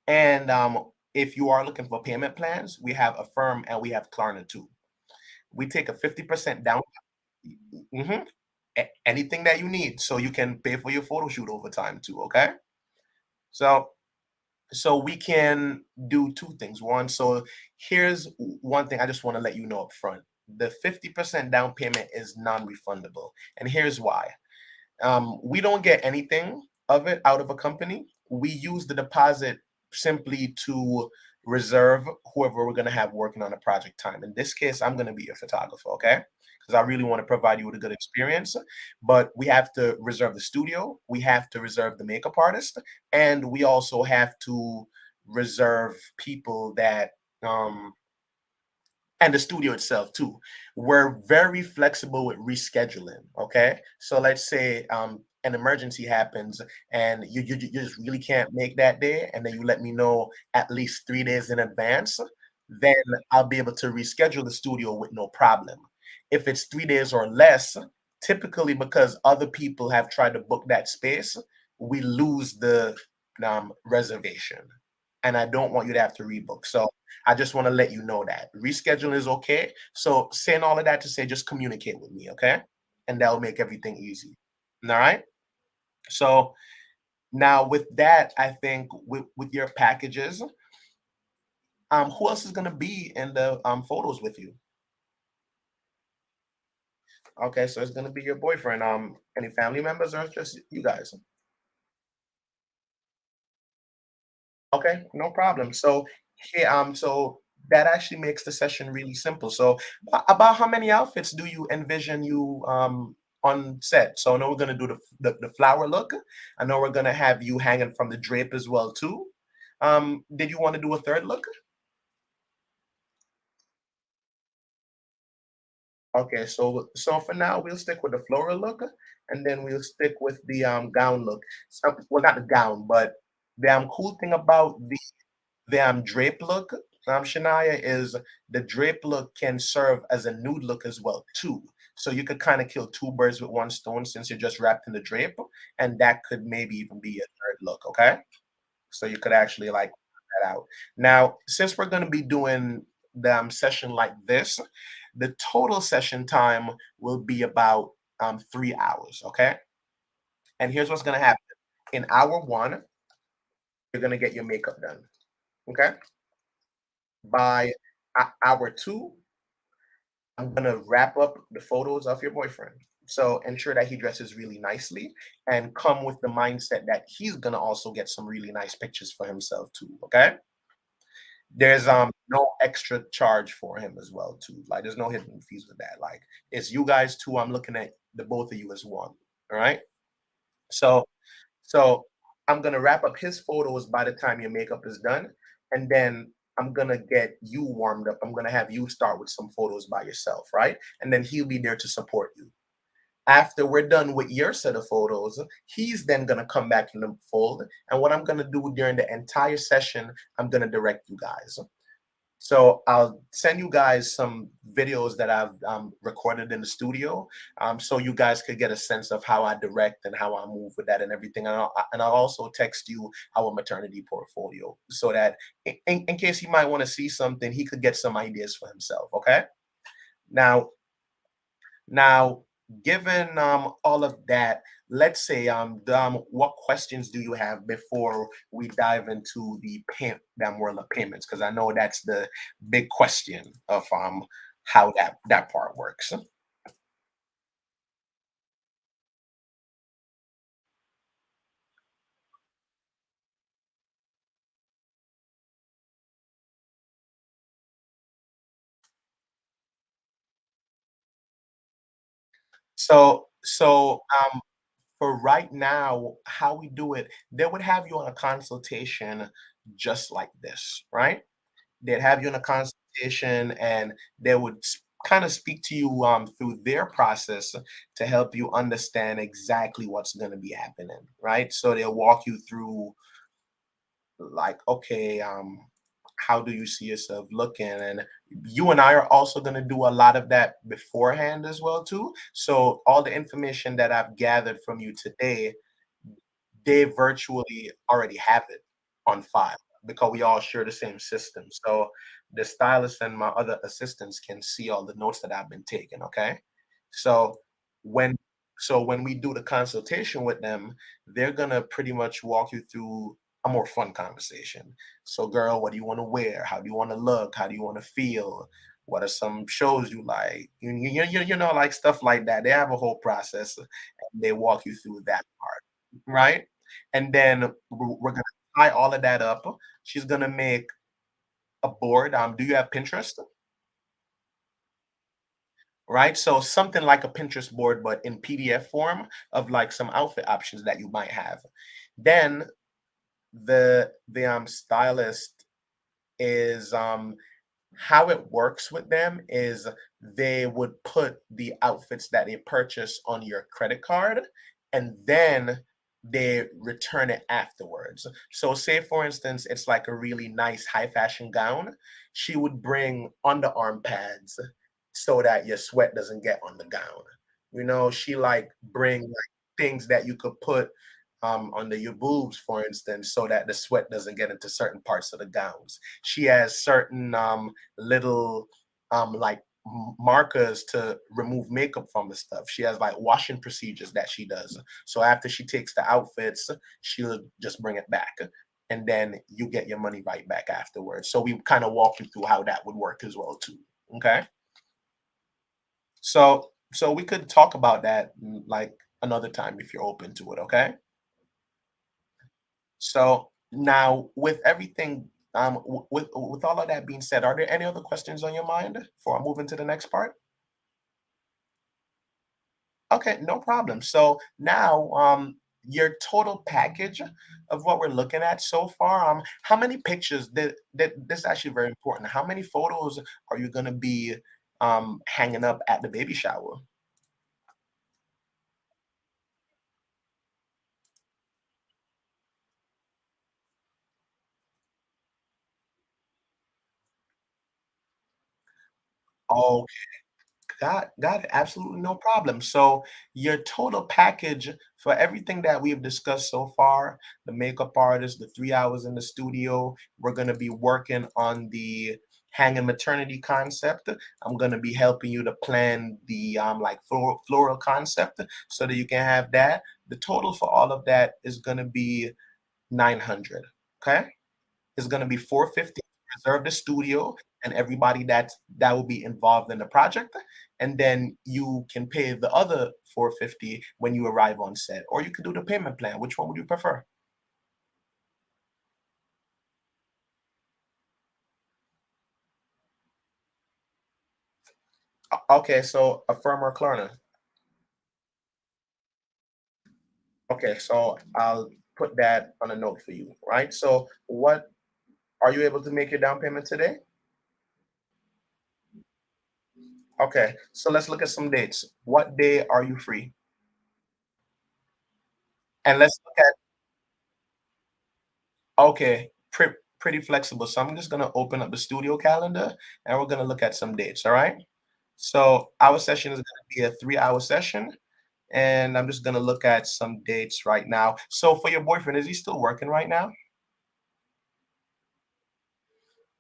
and if you are looking for payment plans, we have Affirm and we have Klarna too. We take a 50% down. Mhm. Anything that you need, so you can pay for your photo shoot over time too. Okay. So we can do two things. One, so here's one thing I just want to let you know up front. The 50% down payment is non-refundable. And here's why. We don't get anything of it out of a company. We use the deposit simply to reserve whoever we're going to have working on a project time. In this case, I'm going to be your photographer, okay? Because I really want to provide you with a good experience. But we have to reserve the studio, we have to reserve the makeup artist, and we also have to reserve people that um, and the studio itself too. We're very flexible with rescheduling. Okay, so let's say an emergency happens and you just really can't make that day, and then you let me know at least 3 days in advance. Then I'll be able to reschedule the studio with no problem. If it's 3 days or less, typically because other people have tried to book that space, we lose the reservation, and I don't want you to have to rebook. So I just want to let you know that rescheduling is okay. So saying all of that to say, just communicate with me, okay? And that will make everything easy. All right. So now with that, I think with your packages, who else is gonna be in the photos with you? Okay, so it's gonna be your boyfriend. Any family members or just you guys? Okay, no problem. So here, so that actually makes the session really simple. So about how many outfits do you envision you on set? So I know we're gonna do the flower look. I know we're gonna have you hanging from the drape as well too. Did you want to do a third look? Okay, so for now we'll stick with the floral look, and then we'll stick with the gown look. So, well, not the gown, but the cool thing about the drape look, Shania, is the drape look can serve as a nude look as well too. So you could kind of kill two birds with one stone since you're just wrapped in the drape, and that could maybe even be a third look. Okay, so you could actually like that out. Now, since we're going to be doing the session like this, the total session time will be about 3 hours. Okay, and here's what's going to happen. In hour one, you're going to get your makeup done. Okay, by hour two, I'm gonna wrap up the photos of your boyfriend. So ensure that he dresses really nicely and come with the mindset that he's gonna also get some really nice pictures for himself too. Okay. There's no extra charge for him as well too. Like there's no hidden fees with that. Like it's you guys two. I'm looking at the both of you as one. All right. So so I'm gonna wrap up his photos by the time your makeup is done, and then I'm gonna get you warmed up. I'm gonna have you start with some photos by yourself, right? And then he'll be there to support you. After we're done with your set of photos, he's then gonna come back in the fold. And what I'm gonna do during the entire session, I'm gonna direct you guys. So I'll send you guys some videos that I've recorded in the studio, so you guys could get a sense of how I direct and how I move with that and everything. And I'll also text you our maternity portfolio so that in case he might want to see something, he could get some ideas for himself. Okay. Now, now, given all of that, let's say what questions do you have before we dive into the world of payments? Because I know that's the big question of how that part works. So for right now, how we do it, they would have you on a consultation just like this, right? They'd have you in a consultation and they would kind of speak to you through their process to help you understand exactly what's going to be happening, right? So they'll walk you through, like, okay, how do you see yourself looking? And you and I are also going to do a lot of that beforehand as well too. So all the information that I've gathered from you today, they virtually already have it on file because we all share the same system. So the stylist and my other assistants can see all the notes that I've been taking. Okay. So when when we do the consultation with them, they're gonna pretty much walk you through a more fun conversation. So, girl, what do you want to wear? How do you want to look? How do you want to feel? What are some shows you like? You know, like stuff like that. They have a whole process and they walk you through that part, right? And then we're gonna tie all of that up. She's gonna make a board. Do you have Pinterest? Right? So something like a Pinterest board, but in PDF form of like some outfit options that you might have. Then the stylist is how it works with them is they would put the outfits that they purchase on your credit card and then they return it afterwards. So say for instance it's like a really nice high fashion gown, she would bring underarm pads so that your sweat doesn't get on the gown. You know, she like bring like things that you could put under your boobs, for instance, so that the sweat doesn't get into certain parts of the gowns. She has certain little like markers to remove makeup from the stuff. She has like washing procedures that she does. So after she takes the outfits, she'll just bring it back. And then you get your money right back afterwards. So we kind of walk you through how that would work as well too. Okay. So we could talk about that like another time if you're open to it. Okay. So now, with everything, with all of that being said, are there any other questions on your mind before I move into the next part? Okay, no problem. So now, your total package of what we're looking at so far, how many pictures that this is actually very important. How many photos are you going to be hanging up at the baby shower? Oh, got it. Absolutely no problem. So your total package for everything that we've discussed so far, the makeup artist, the 3 hours in the studio, we're gonna be working on the hanging maternity concept. I'm gonna be helping you to plan the like floral concept so that you can have that. The total for all of that is gonna be 900. Okay. Is going to be 450 to reserve the studio and everybody that will be involved in the project, and then you can pay the other 450 when you arrive on set, or you could do the payment plan. Which one would you prefer? Okay, so a firmer Klarna. Okay, so I'll put that on a note for you, right? So what are you able to make your down payment today? Okay, so let's look at some dates. What day are you free? And let's look at, okay, pretty flexible. So I'm just gonna open up the studio calendar and we're gonna look at some dates. All right. So our session is gonna be a 3 hour session, and I'm just gonna look at some dates right now. So for your boyfriend, is he still working right now?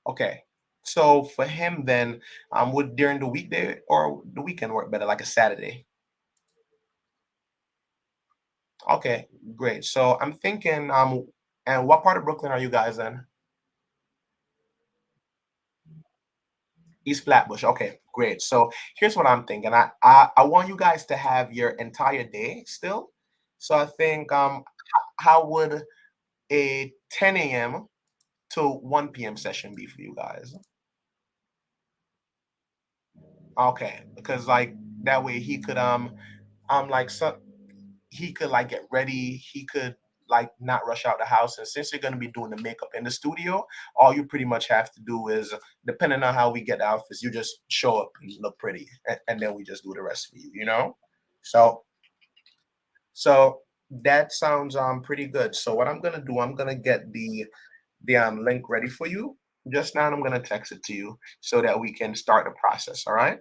Okay. So for him then, would during the weekday or the weekend work better, like a Saturday? Okay, great. So I'm thinking, and what part of Brooklyn are you guys in? East Flatbush. Okay, great. So here's what I'm thinking. I want you guys to have your entire day still. So I think how would a 10 a.m. to 1 p.m. session be for you guys? Okay, because like that way he could like so he could like get ready. He could like not rush out the house. And since you're going to be doing the makeup in the studio, all you pretty much have to do is, depending on how we get the outfits, you just show up and look pretty, and then we just do the rest for you, you know. So so that sounds pretty good. So what I'm gonna do, I'm gonna get the link ready for you just now. And I'm gonna text it to you so that we can start the process. All right.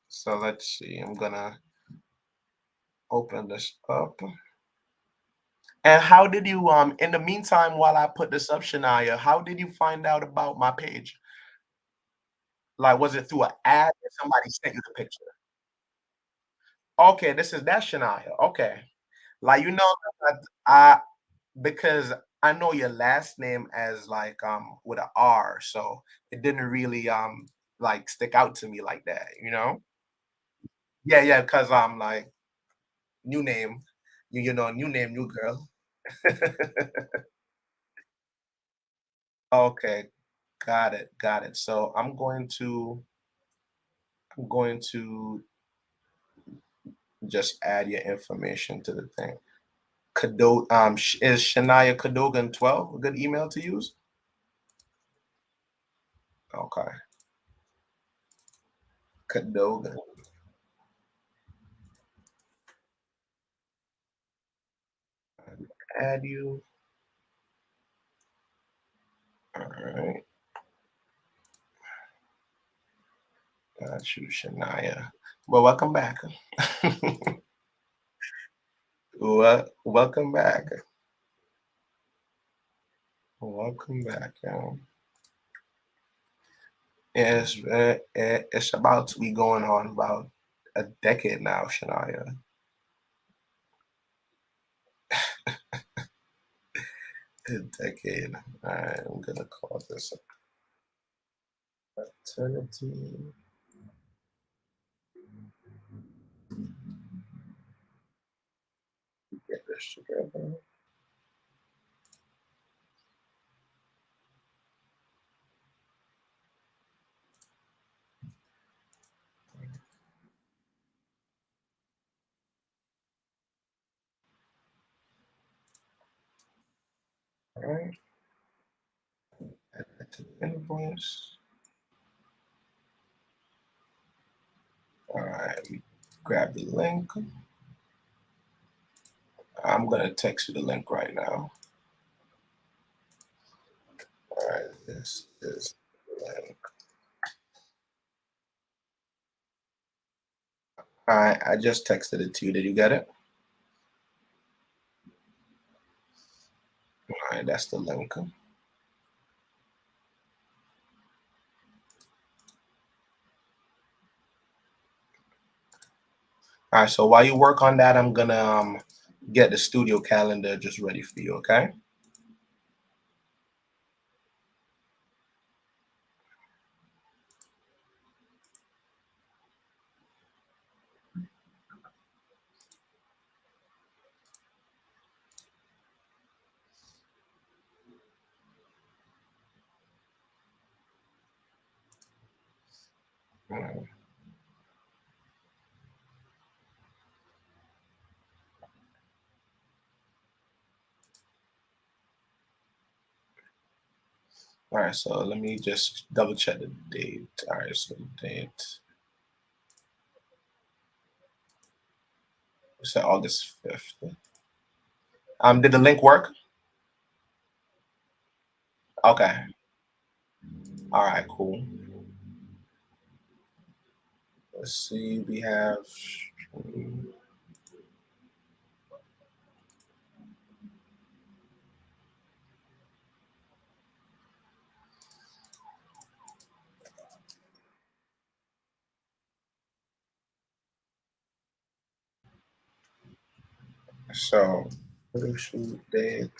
So let's see. I'm gonna open this up. And how did you in the meantime while I put this up, Shania, how did you find out about my page? Like, was it through an ad or somebody sent you the picture? Okay, this is that Shania. Okay. Like, you know, I because I know your last name as like with a R, so it didn't really like stick out to me like that, you know? Yeah, yeah, because I'm like new name, you know, new name, new girl. Okay, got it, got it. So I'm going to just add your information to the thing. Is Shania Cadogan 12 a good email to use? Okay, Cadogan. Add you. All right. Got you, Shania. Well, welcome back. Welcome back. Welcome back. It's about to be going on about a decade now, Shania. A decade. All right, I'm gonna call this eternity. Get this together. All right. Add that to the invoice. All right. We grab the link. I'm gonna text you the link right now. All right. This is the link. All right. I just texted it to you. Did you get it? All right. That's the link. All right, so while you work on that, I'm gonna get the studio calendar just ready for you, okay? All right, so let me just double check the date. All right, so the date. We said August 5th. Did the link work? Okay. All right, cool. Let's see, we have so photo shoot date.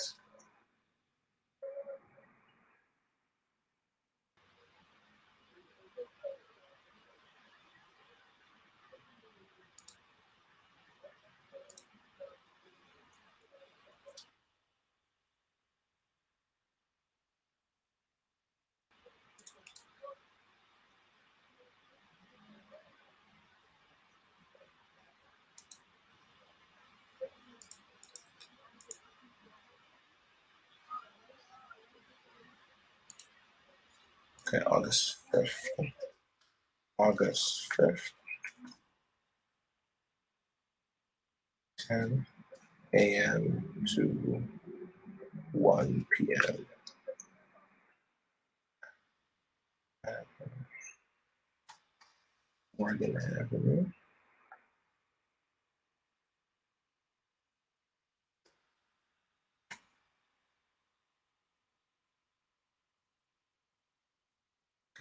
Okay, August 5th. August 5th, 10 a.m. to 1 p.m. at Morgan Avenue.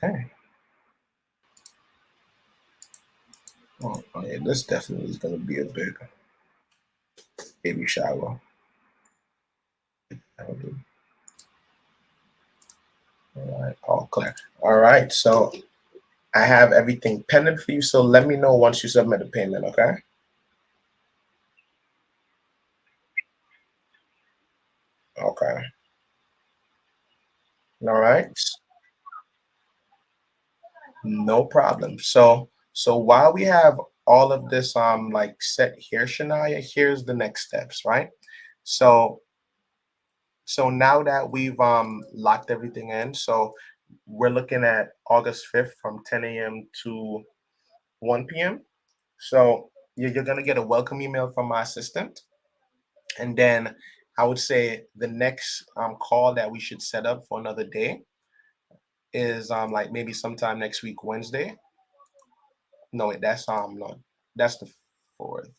Okay. Oh, yeah, this definitely is going to be a big baby shower. All right, all clear. All right, so I have everything pending for you. So let me know once you submit the payment, okay? Okay. All right. No problem. So while we have all of this like set here, Shania, here's the next steps, right? So now that we've locked everything in, so we're looking at August 5th from 10 a.m. to 1 p.m. So you're gonna get a welcome email from my assistant. And then I would say the next call that we should set up for another day is like maybe sometime next week, Wednesday. No, wait, that's no, that's the 4th.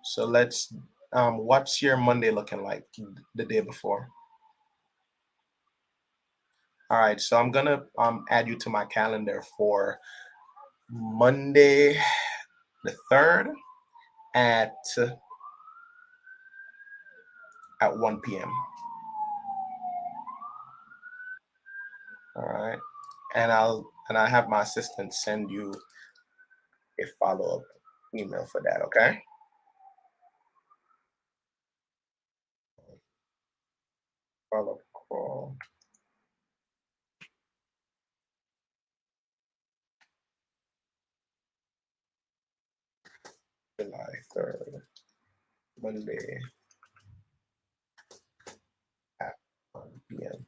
So let's what's your Monday looking like the day before? All right, so I'm gonna add you to my calendar for Monday the 3rd at 1 p.m. All right. And I have my assistant send you a follow-up email for that, okay? Follow-up call. July 3rd, Monday at 1 p.m.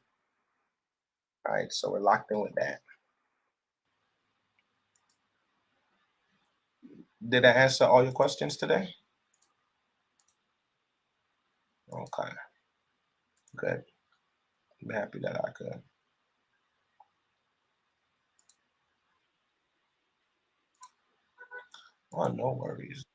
All right, so we're locked in with that. Did I answer all your questions today? Okay, good. I'm happy that I could. Oh, no worries.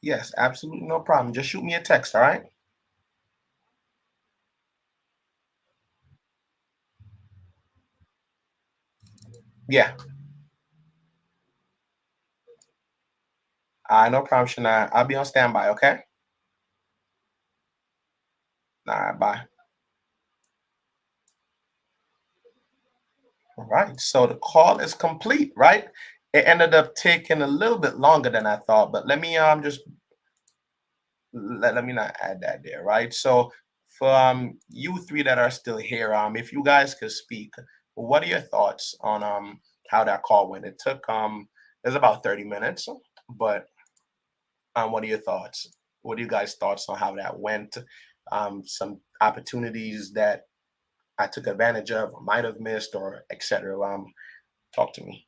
Yes, absolutely no problem. Just shoot me a text, all right? Yeah. No problem, Shania. I'll be on standby, okay? All right, bye. All right, so the call is complete, right? It ended up taking a little bit longer than I thought, but let me just let me not add that there, right? So for you three that are still here, if you guys could speak, what are your thoughts on how that call went? It took it was about 30 minutes, but what are your thoughts? What are you guys' thoughts on how that went? Some opportunities that I took advantage of, or might have missed, or etc. Talk to me.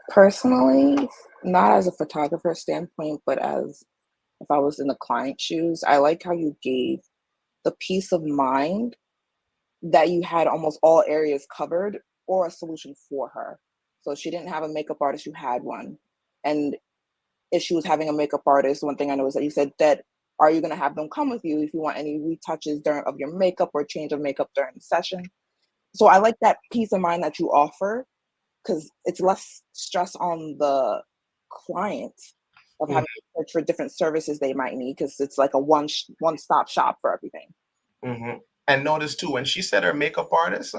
Personally, not as a photographer standpoint, but as if I was in the client's shoes, I like how you gave the peace of mind that you had almost all areas covered or a solution for her. So she didn't have a makeup artist, you had one. And if she was having a makeup artist, one thing I know is that you said that are you going to have them come with you if you want any retouches during of your makeup or change of makeup during the session? So I like that peace of mind that you offer because it's less stress on the client of having to search for different services they might need, because it's like a one-stop shop for everything. And notice too, when she said her makeup artist,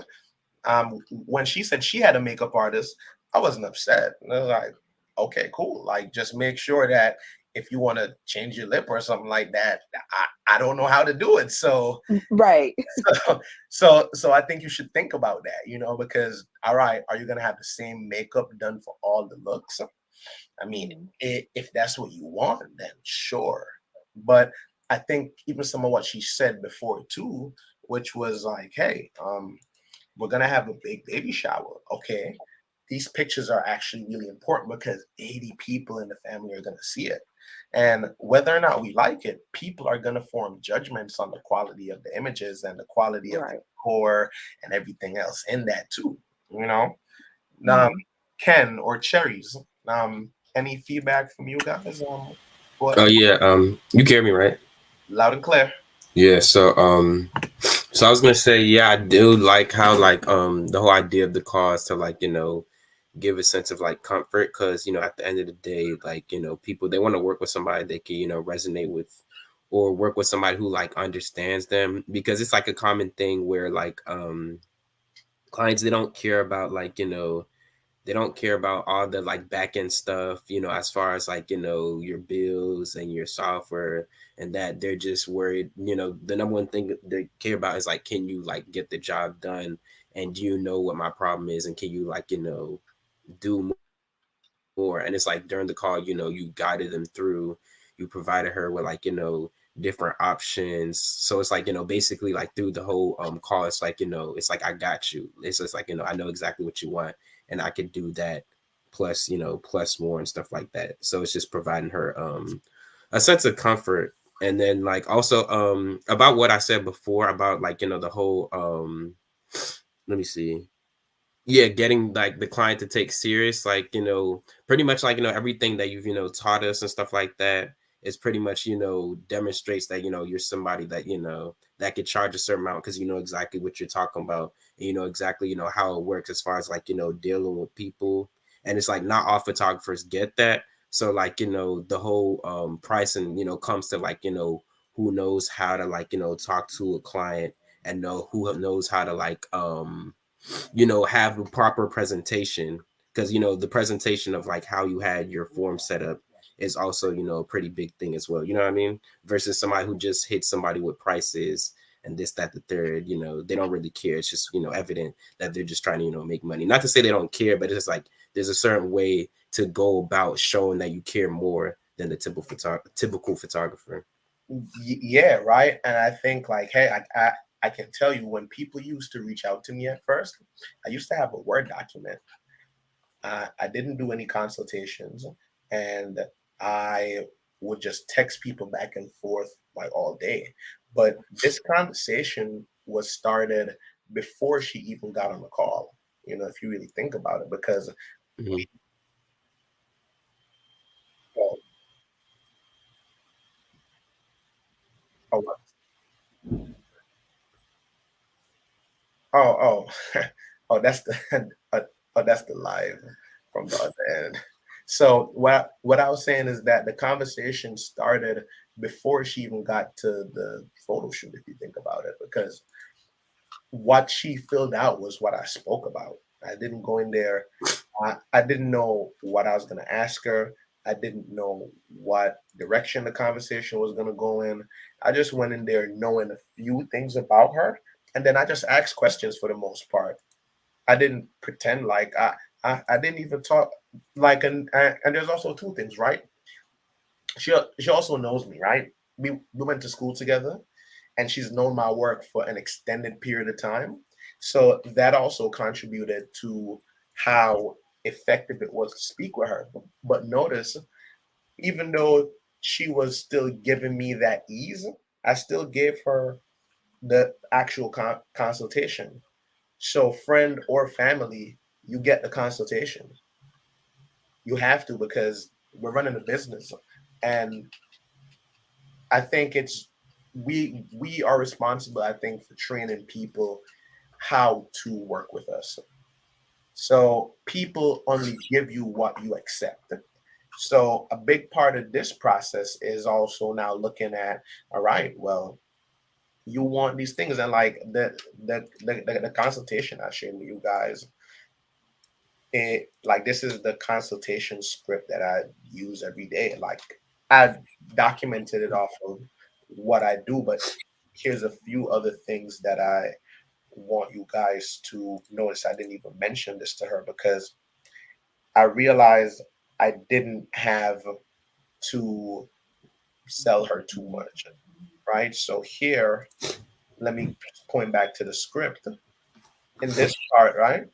when she said she had a makeup artist, I wasn't upset. I was like, okay, cool. Like, just make sure that if you want to change your lip or something like that, I don't know how to do it. So Right. so I think you should think about that, because all right, are you gonna have the same makeup done for all the looks? I mean, if that's what you want, then sure. But I think even some of what she said before too, which was like, hey, we're gonna have a big baby shower. Okay, these pictures are actually really important because 80 people in the family are gonna see it. And whether or not we like it, people are gonna form judgments on the quality of the images and the quality of the Right. core and everything else in that too. Um, Ken or Cherries, any feedback from you guys? Go Oh ahead, yeah, you can hear me, right? loud and clear. Yeah, so I was gonna say, yeah, I do like how like the whole idea of the cause to like, give a sense of like comfort, because at the end of the day, like, people, they want to work with somebody they can, resonate with, or work with somebody who like understands them, because it's like a common thing where like clients, they don't care about like, they don't care about all the like back end stuff, as far as like, your bills and your software, and that they're just worried, the number one thing they care about is like, can you like get the job done? And do you know what my problem is? And can you like, do more? And it's like during the call, you guided them through, you provided her with like, different options. So it's like, basically like through the whole call, it's like, it's like, I got you. It's just like, I know exactly what you want, and I could do that plus, plus more and stuff like that. So it's just providing her a sense of comfort. And then like also about what I said before about like, the whole let me see, yeah, getting like the client to take serious, like, pretty much like, everything that you've, taught us and stuff like that is pretty much, demonstrates that, you're somebody that, that could charge a certain amount, because you know exactly what you're talking about, and you know exactly, how it works as far as like, dealing with people. And it's like not all photographers get that. So like, the whole pricing, comes to like, who knows how to like, talk to a client, and know who knows how to like have a proper presentation, because the presentation of like how you had your form set up is also a pretty big thing as well, you know what I mean, versus somebody who just hits somebody with prices and this, that, the third. They don't really care. It's just evident that they're just trying to make money. Not to say they don't care, but it's just like there's a certain way to go about showing that you care more than the typical photographer. Yeah, right. And I think like, hey, I can tell you, when people used to reach out to me at first, I used to have a Word document. I didn't do any consultations, and I would just text people back and forth like all day. But this conversation was started before she even got on the call. If you really think about it, because Mm-hmm. oh, oh, oh, oh, that's the that's the live from the other end. So what I was saying is that the conversation started before she even got to the photo shoot, if you think about it, because what she filled out was what I spoke about. I didn't go in there. I didn't know what I was going to ask her. I didn't know what direction the conversation was going to go in. I just went in there knowing a few things about her, and then I just asked questions for the most part. I didn't pretend like I didn't even talk like, and there's also two things, right? She also knows me, right? We went to school together, and she's known my work for an extended period of time. So that also contributed to how effective it was to speak with her. But notice, even though she was still giving me that ease, I still gave her the actual consultation. So, friend or family, you get the consultation. You have to, because we're running a business, and I think it's we are responsible, I think, for training people how to work with us. So people only give you what you accept. So a big part of this process is also now looking at, all right, well, you want these things, and like the consultation I shared with you guys, it like this is the consultation script that I use every day. Like I documented it off of what I do, but here's a few other things that I want you guys to notice. I didn't even mention this to her because I realized I didn't have to sell her too much, right? So here, let me point back to the script in this part, right?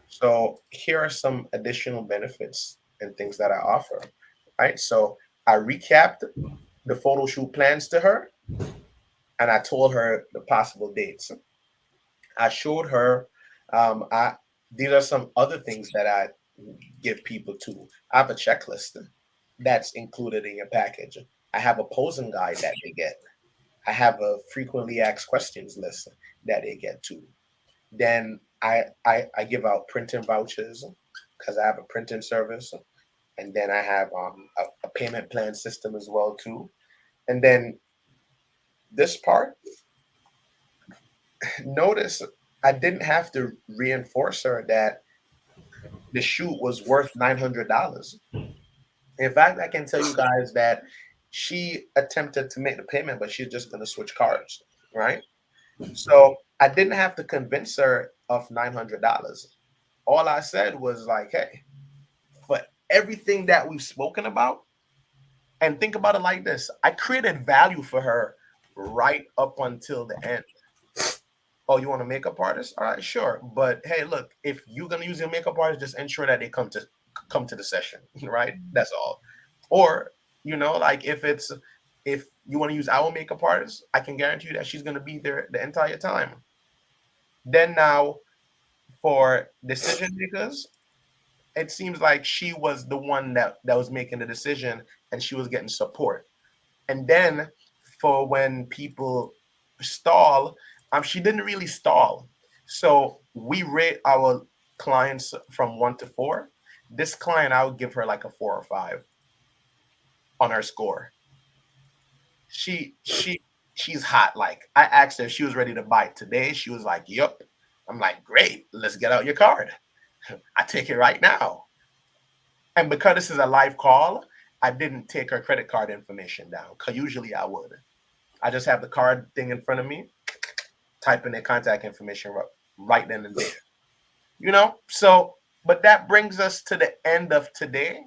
So here are some additional benefits and things that I offer, right? So I recapped the photo shoot plans to her and I told her the possible dates. I showed her I these are some other things that I give people too. I have a checklist that's included in your package. I have a posing guide that they get. I have a frequently asked questions list that they get too. Then I give out printing vouchers because I have a printing service, and then I have a payment plan system as well too. And then this part, notice I didn't have to reinforce her that the shoot was worth $900. In fact, I can tell you guys that she attempted to make the payment, but she's just going to switch cards, right? So I didn't have to convince her of $900. All I said was like, hey, for everything that we've spoken about, and think about it like this, I created value for her right up until the end. Oh, you want a makeup artist? All right, sure. But hey, look, if you're gonna use your makeup artist, just ensure that they come to the session, right? That's all. Or like if you want to use our makeup artist, I can guarantee you that she's gonna be there the entire time. Then now for decision makers, it seems like she was the one that was making the decision and she was getting support. And then for when people stall, she didn't really stall. So we rate our clients from 1 to 4. This client, I would give her like a 4 or 5 on her score. She she she's hot. Like I asked her if she was ready to buy today. She was like, "Yup." I'm like, "Great, let's get out your card. I take it right now." And because this is a live call, I didn't take her credit card information down. Cause usually I would. I just have the card thing in front of me, type in their contact information right then and there. So but that brings us to the end of today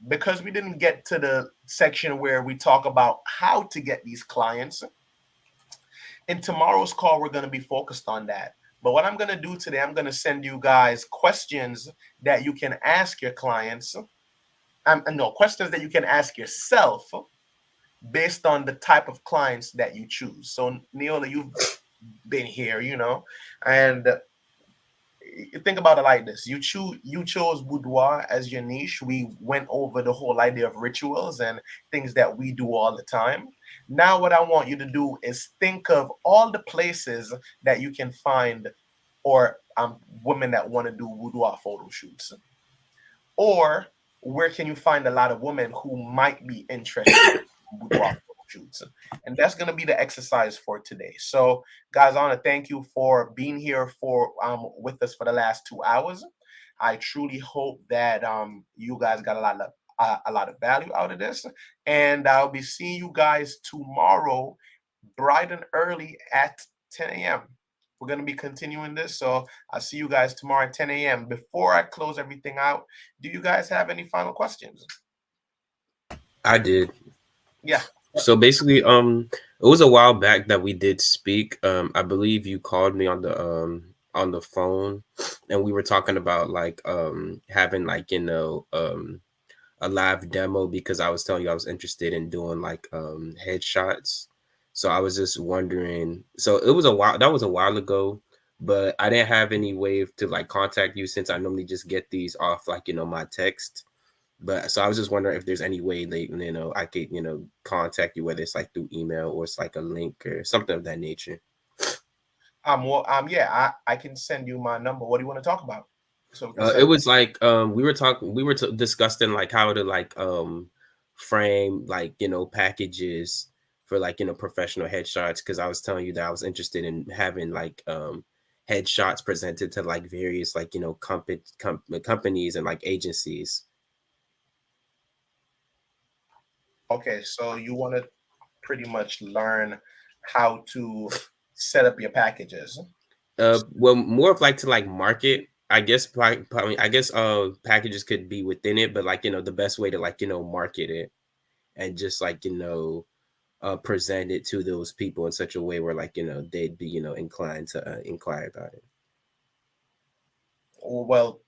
because we didn't get to the section where we talk about how to get these clients. In tomorrow's call, we're going to be focused on that. But what I'm going to do today, I'm going to send you guys questions that you can ask your clients. No, questions that you can ask yourself based on the type of clients that you choose. So, Neola, you've been here, and you think about it like this: you chose boudoir as your niche. We went over the whole idea of rituals and things that we do all the time. Now what I want you to do is think of all the places that you can find or women that want to do boudoir photo shoots, or where can you find a lot of women who might be interested in boudoir photo shoots. And that's going to be the exercise for today. So guys, I want to thank you for being here for with us for the last 2 hours. I truly hope that you guys got a lot of value out of this, and I'll be seeing you guys tomorrow bright and early at 10 a.m. We're going to be continuing this, so I'll see you guys tomorrow at 10 a.m. Before I close everything out, do you guys have any final questions? I did. Yeah. So basically, it was a while back that we did speak. I believe you called me on the phone, and we were talking about like having like a live demo because I was telling you I was interested in doing like headshots. So I was just wondering. So it was a while. That was a while ago, but I didn't have any way to like contact you since I normally just get these off like my text. But so I was just wondering if there's any way that I could contact you, whether it's like through email or it's like a link or something of that nature. Well, yeah, I can send you my number. What do you want to talk about? So It was like we were discussing like how to like frame like packages for like professional headshots, because I was telling you that I was interested in having like headshots presented to like various like companies and like agencies. okay, so you want to pretty much learn how to set up your packages. Well, more of like to like market. I guess I guess packages could be within it, but like the best way to like market it and just like present it to those people in such a way where like they'd be inclined to inquire about it. Well,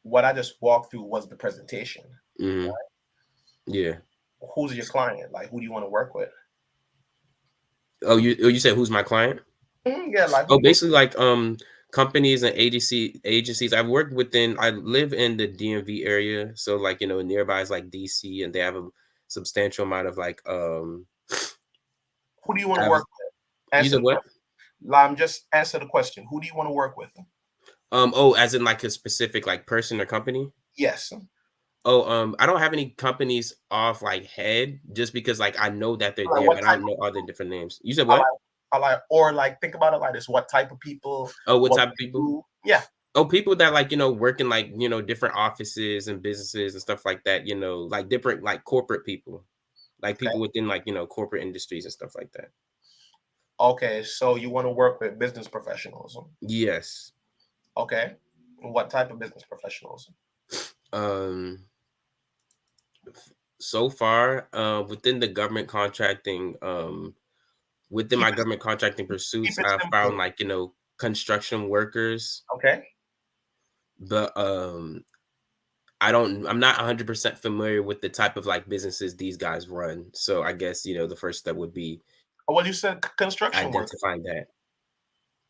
what I just walked through was the presentation. Mm-hmm. Yeah. Who's your client? Like, who do you want to work with? Oh, you said who's my client? Yeah, like Oh, basically like companies and agencies. I've worked within. I live in the DMV area, so like nearby is like DC, and they have a substantial amount of like who do you want to have, work with? you Answer said the what? question. Just answer the question. Who do you want to work with? Oh, as in like a specific like person or company? Yes. Oh, I don't have any companies off like head, just because like I know that they're Like there, what but I type don't of know all the different names. You said I what? like I like or like think about it like this. What type of people? Oh, what What type of they people? do? Yeah. Oh, people that like work in like different offices and businesses and stuff like that. Like different like corporate people, like Okay. people within like corporate industries and stuff like that. Okay. So you want to work with business professionals? Yes. Okay. What type of business professionals? Um. So far, within the government contracting, within Keep my it government contracting keep pursuits, it I've found simple. like construction workers, Okay. but I don't. I'm not 100% familiar with the type of like businesses these guys run. So I guess the first step would be Well, you said construction workers. identifying that.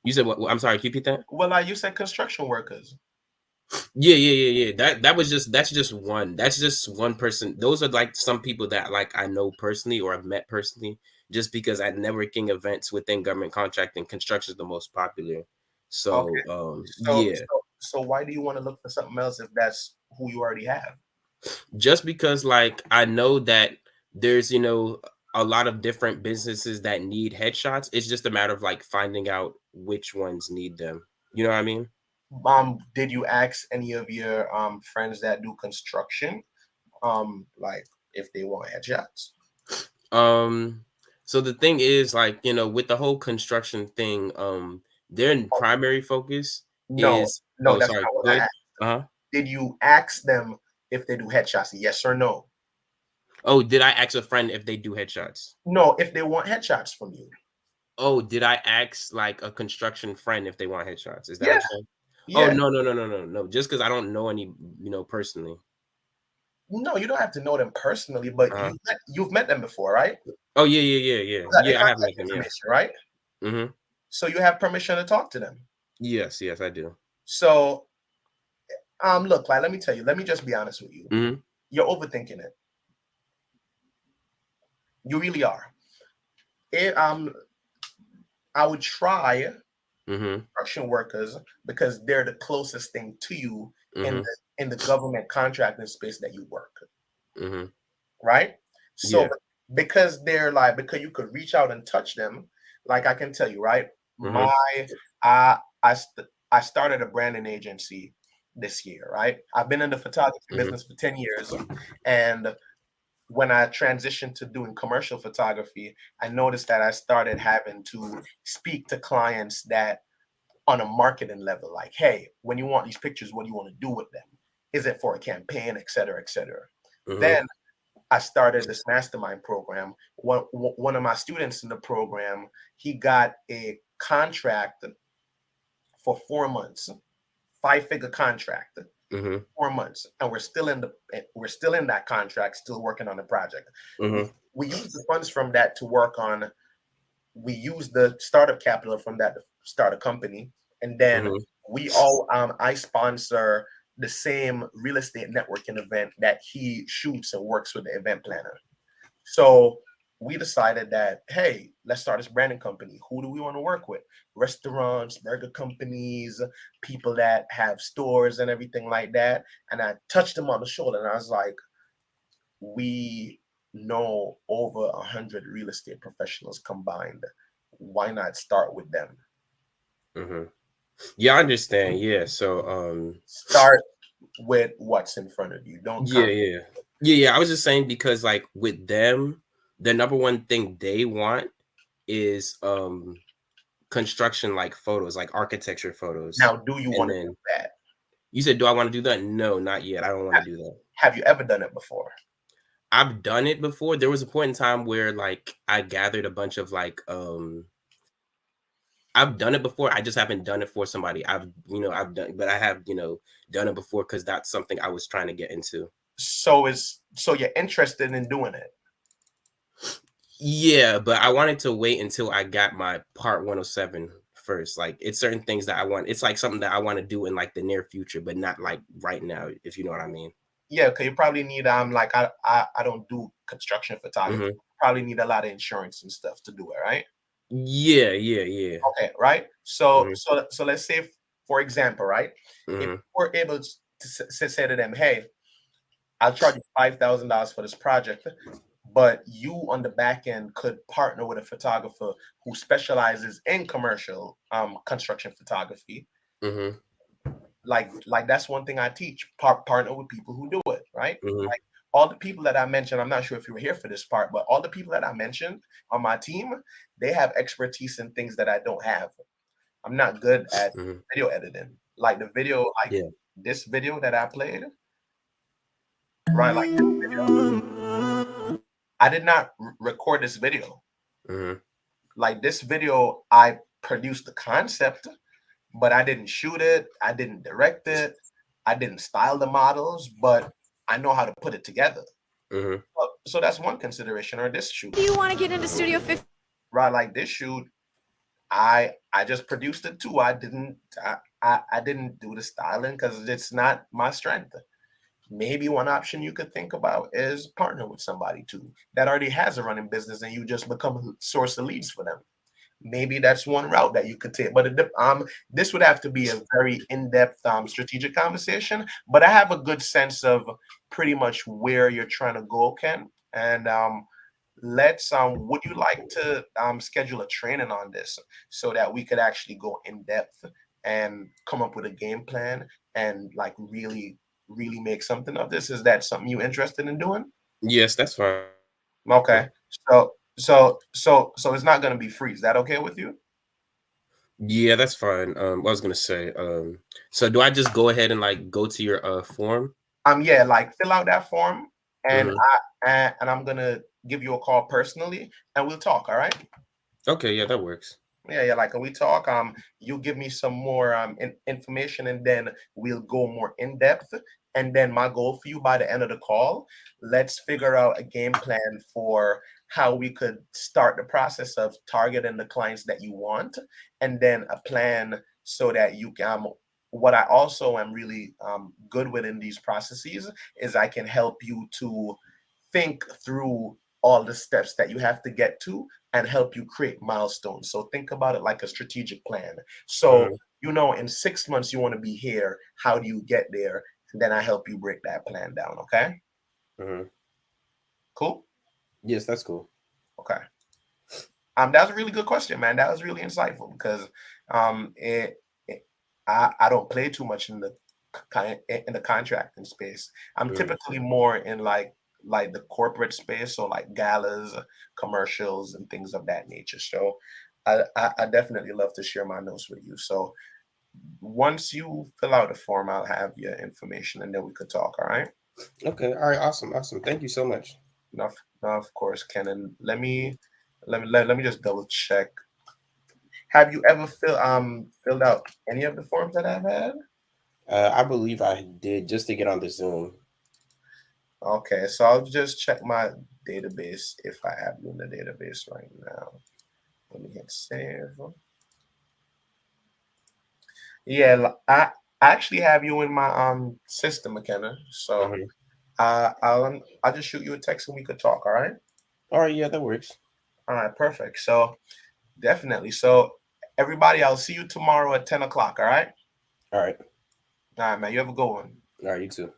You said what? I'm sorry. Can you repeat that? Well, you said construction workers. Yeah. That's just one. That's just one person. Those are like some people that like I know personally or I've met personally. Just because at networking events within government contracting, construction is the most popular. Okay. So So yeah, so so why do you want to look for something else if that's who you already have? just because like I know that there's a lot of different businesses that need headshots. It's just a matter of like finding out which ones need them. You know what I mean? Did you ask any of your friends that do construction, like if they want headshots? Um, so the thing is, like, with the whole construction thing, their primary focus No, is, no, oh, that's sorry, not what go I ahead. asked. Uh-huh. Did you ask them if they do headshots? Yes or no? Oh, did I ask a friend if they do headshots? No, if they want headshots from you. Oh, did I ask like a construction friend if they want headshots? Is that what Yeah, you're saying? Oh, yeah. no. Just because I don't know any, personally. No, you don't have to know them personally, but Uh-huh. you've met them before, right? Oh, yeah. You got their Yeah, I have contact met them, yeah. information, right? Mm-hmm. So you have permission to talk to them. Yes, I do. So look, let me tell you, let me just be honest with you. Mm-hmm. You're overthinking it. You really are. It, I would try Mm-hmm. construction workers because they're the closest thing to you Mm-hmm. in the government contracting space that you work, Mm-hmm. right? So Yeah. because you could reach out and touch them, like I can tell you, right? Mm-hmm. I started a branding agency this year, right? I've been in the photography Mm-hmm. business for 10 years, and when I transitioned to doing commercial photography, I noticed that I started having to speak to clients that on a marketing level, like, hey, when you want these pictures, what do you want to do with them? Is it for a campaign, et cetera, et cetera? Mm-hmm. Then I started this mastermind program. One of my students in the program, he got a contract for 4 months, five-figure contract, Mm-hmm. 4 months, and we're still in that contract, still working on the project. We Mm-hmm. we use the funds from that to work on. We use the startup capital from that to start a company, and then Mm-hmm. I sponsor the same real estate networking event that he shoots and works with the event planner. So we decided that, hey, let's start this branding company. Who do we want to work with? Restaurants, burger companies, people that have stores and everything like that. And I touched him on the shoulder and I was like, we know over 100 real estate professionals combined. Why not start with them? Mm-hmm. Yeah, I understand. Yeah. So Start with what's in front of you. Don't yeah, come. yeah. Yeah. I was just saying because like with them, the number one thing they want is construction like photos, like architecture photos. Now, do you And want to do then that? you said, do I want to do that? No, not yet. I don't want to do that. Have you ever done it before? I've done it before. There was a point in time where like I gathered a bunch of like I've done it before. I just haven't done it for somebody. I've done, but I have, done it before because that's something I was trying to get into. So you're interested in doing it. Yeah, but I wanted to wait until I got my part 107 first. Like it's certain things that I want. It's like something that I want to do in like the near future, but not like right now, if you know what I mean. Yeah, because you probably need like I don't do construction photography. Mm-hmm. Probably need a lot of insurance and stuff to do it, right? Yeah, yeah, yeah. Okay, right. So Mm-hmm. so let's say, for example, right, if Mm-hmm. we're able to say to them, hey, I'll charge you $5,000 for this project, but you on the back end could partner with a photographer who specializes in commercial construction photography. Mm-hmm. Like that's one thing I teach. Partner with people who do it, right? Mm-hmm. Like all the people that I mentioned, I'm not sure if you were here for this part, but all the people that I mentioned on my team, they have expertise in things that I don't have. I'm not good at Mm-hmm. video editing. Like the video, like Yeah. this video that I played, right? Like this video, I did not record this video. Mm-hmm. Like this video, I produced the concept, but I didn't shoot it. I didn't direct it. I didn't style the models, but I know how to put it together. Mm-hmm. So that's one consideration. Or this shoot, Do you want to get into Studio 50? right? Like this shoot, I just produced it too. I didn't do the styling because it's not my strength. Maybe one option you could think about is partner with somebody too that already has a running business and you just become a source of leads for them. Maybe that's one route that you could take. But this would have to be a very in-depth strategic conversation. But I have a good sense of pretty much where you're trying to go, Ken. And let's would you like to schedule a training on this so that we could actually go in depth and come up with a game plan and like really make something of this? Is that something you interested in doing? Yes, that's fine. Okay. So it's not going to be free. Is that okay with you? Yeah, that's fine. What I was gonna say. So do I just go ahead and like go to your form? Yeah, like fill out that form and Mm-hmm. and I'm gonna give you a call personally and we'll talk, all right? Okay, yeah, that works. Yeah, like we talk, you give me some more information and then we'll go more in depth. And then my goal for you by the end of the call, let's figure out a game plan for how we could start the process of targeting the clients that you want, and then a plan so that you can. What I also am really good with in these processes is I can help you to think through all the steps that you have to get to and help you create milestones. So think about it like a strategic plan. So, Mm-hmm. in 6 months, you want to be here. How do you get there? And then I help you break that plan down. Okay. Mm-hmm. Cool. Yes, that's cool. Okay. That was a really good question, man. That was really insightful because I don't play too much in the contracting space. I'm Mm-hmm. typically more in like the corporate space, so like galas, commercials, and things of that nature. So I definitely love to share my notes with you. So once you fill out the form, I'll have your information, and then we could talk. All right? Okay. All right. Awesome. Awesome. Thank you so much. No, no, of course, Ken. And let me just double check. Have you ever filled out any of the forms that I've had? I believe I did just to get on the Zoom. Okay, so I'll just check my database if I have you in the database right now. Let me hit save. Yeah, I actually have you in my system, McKenna. So Mm-hmm. I'll just shoot you a text and we could talk. All right? All right, yeah, that works. All right, perfect. So definitely. So everybody, I'll see you tomorrow at 10 o'clock. All right. All right. All right, man. You have a good one. All right, you too.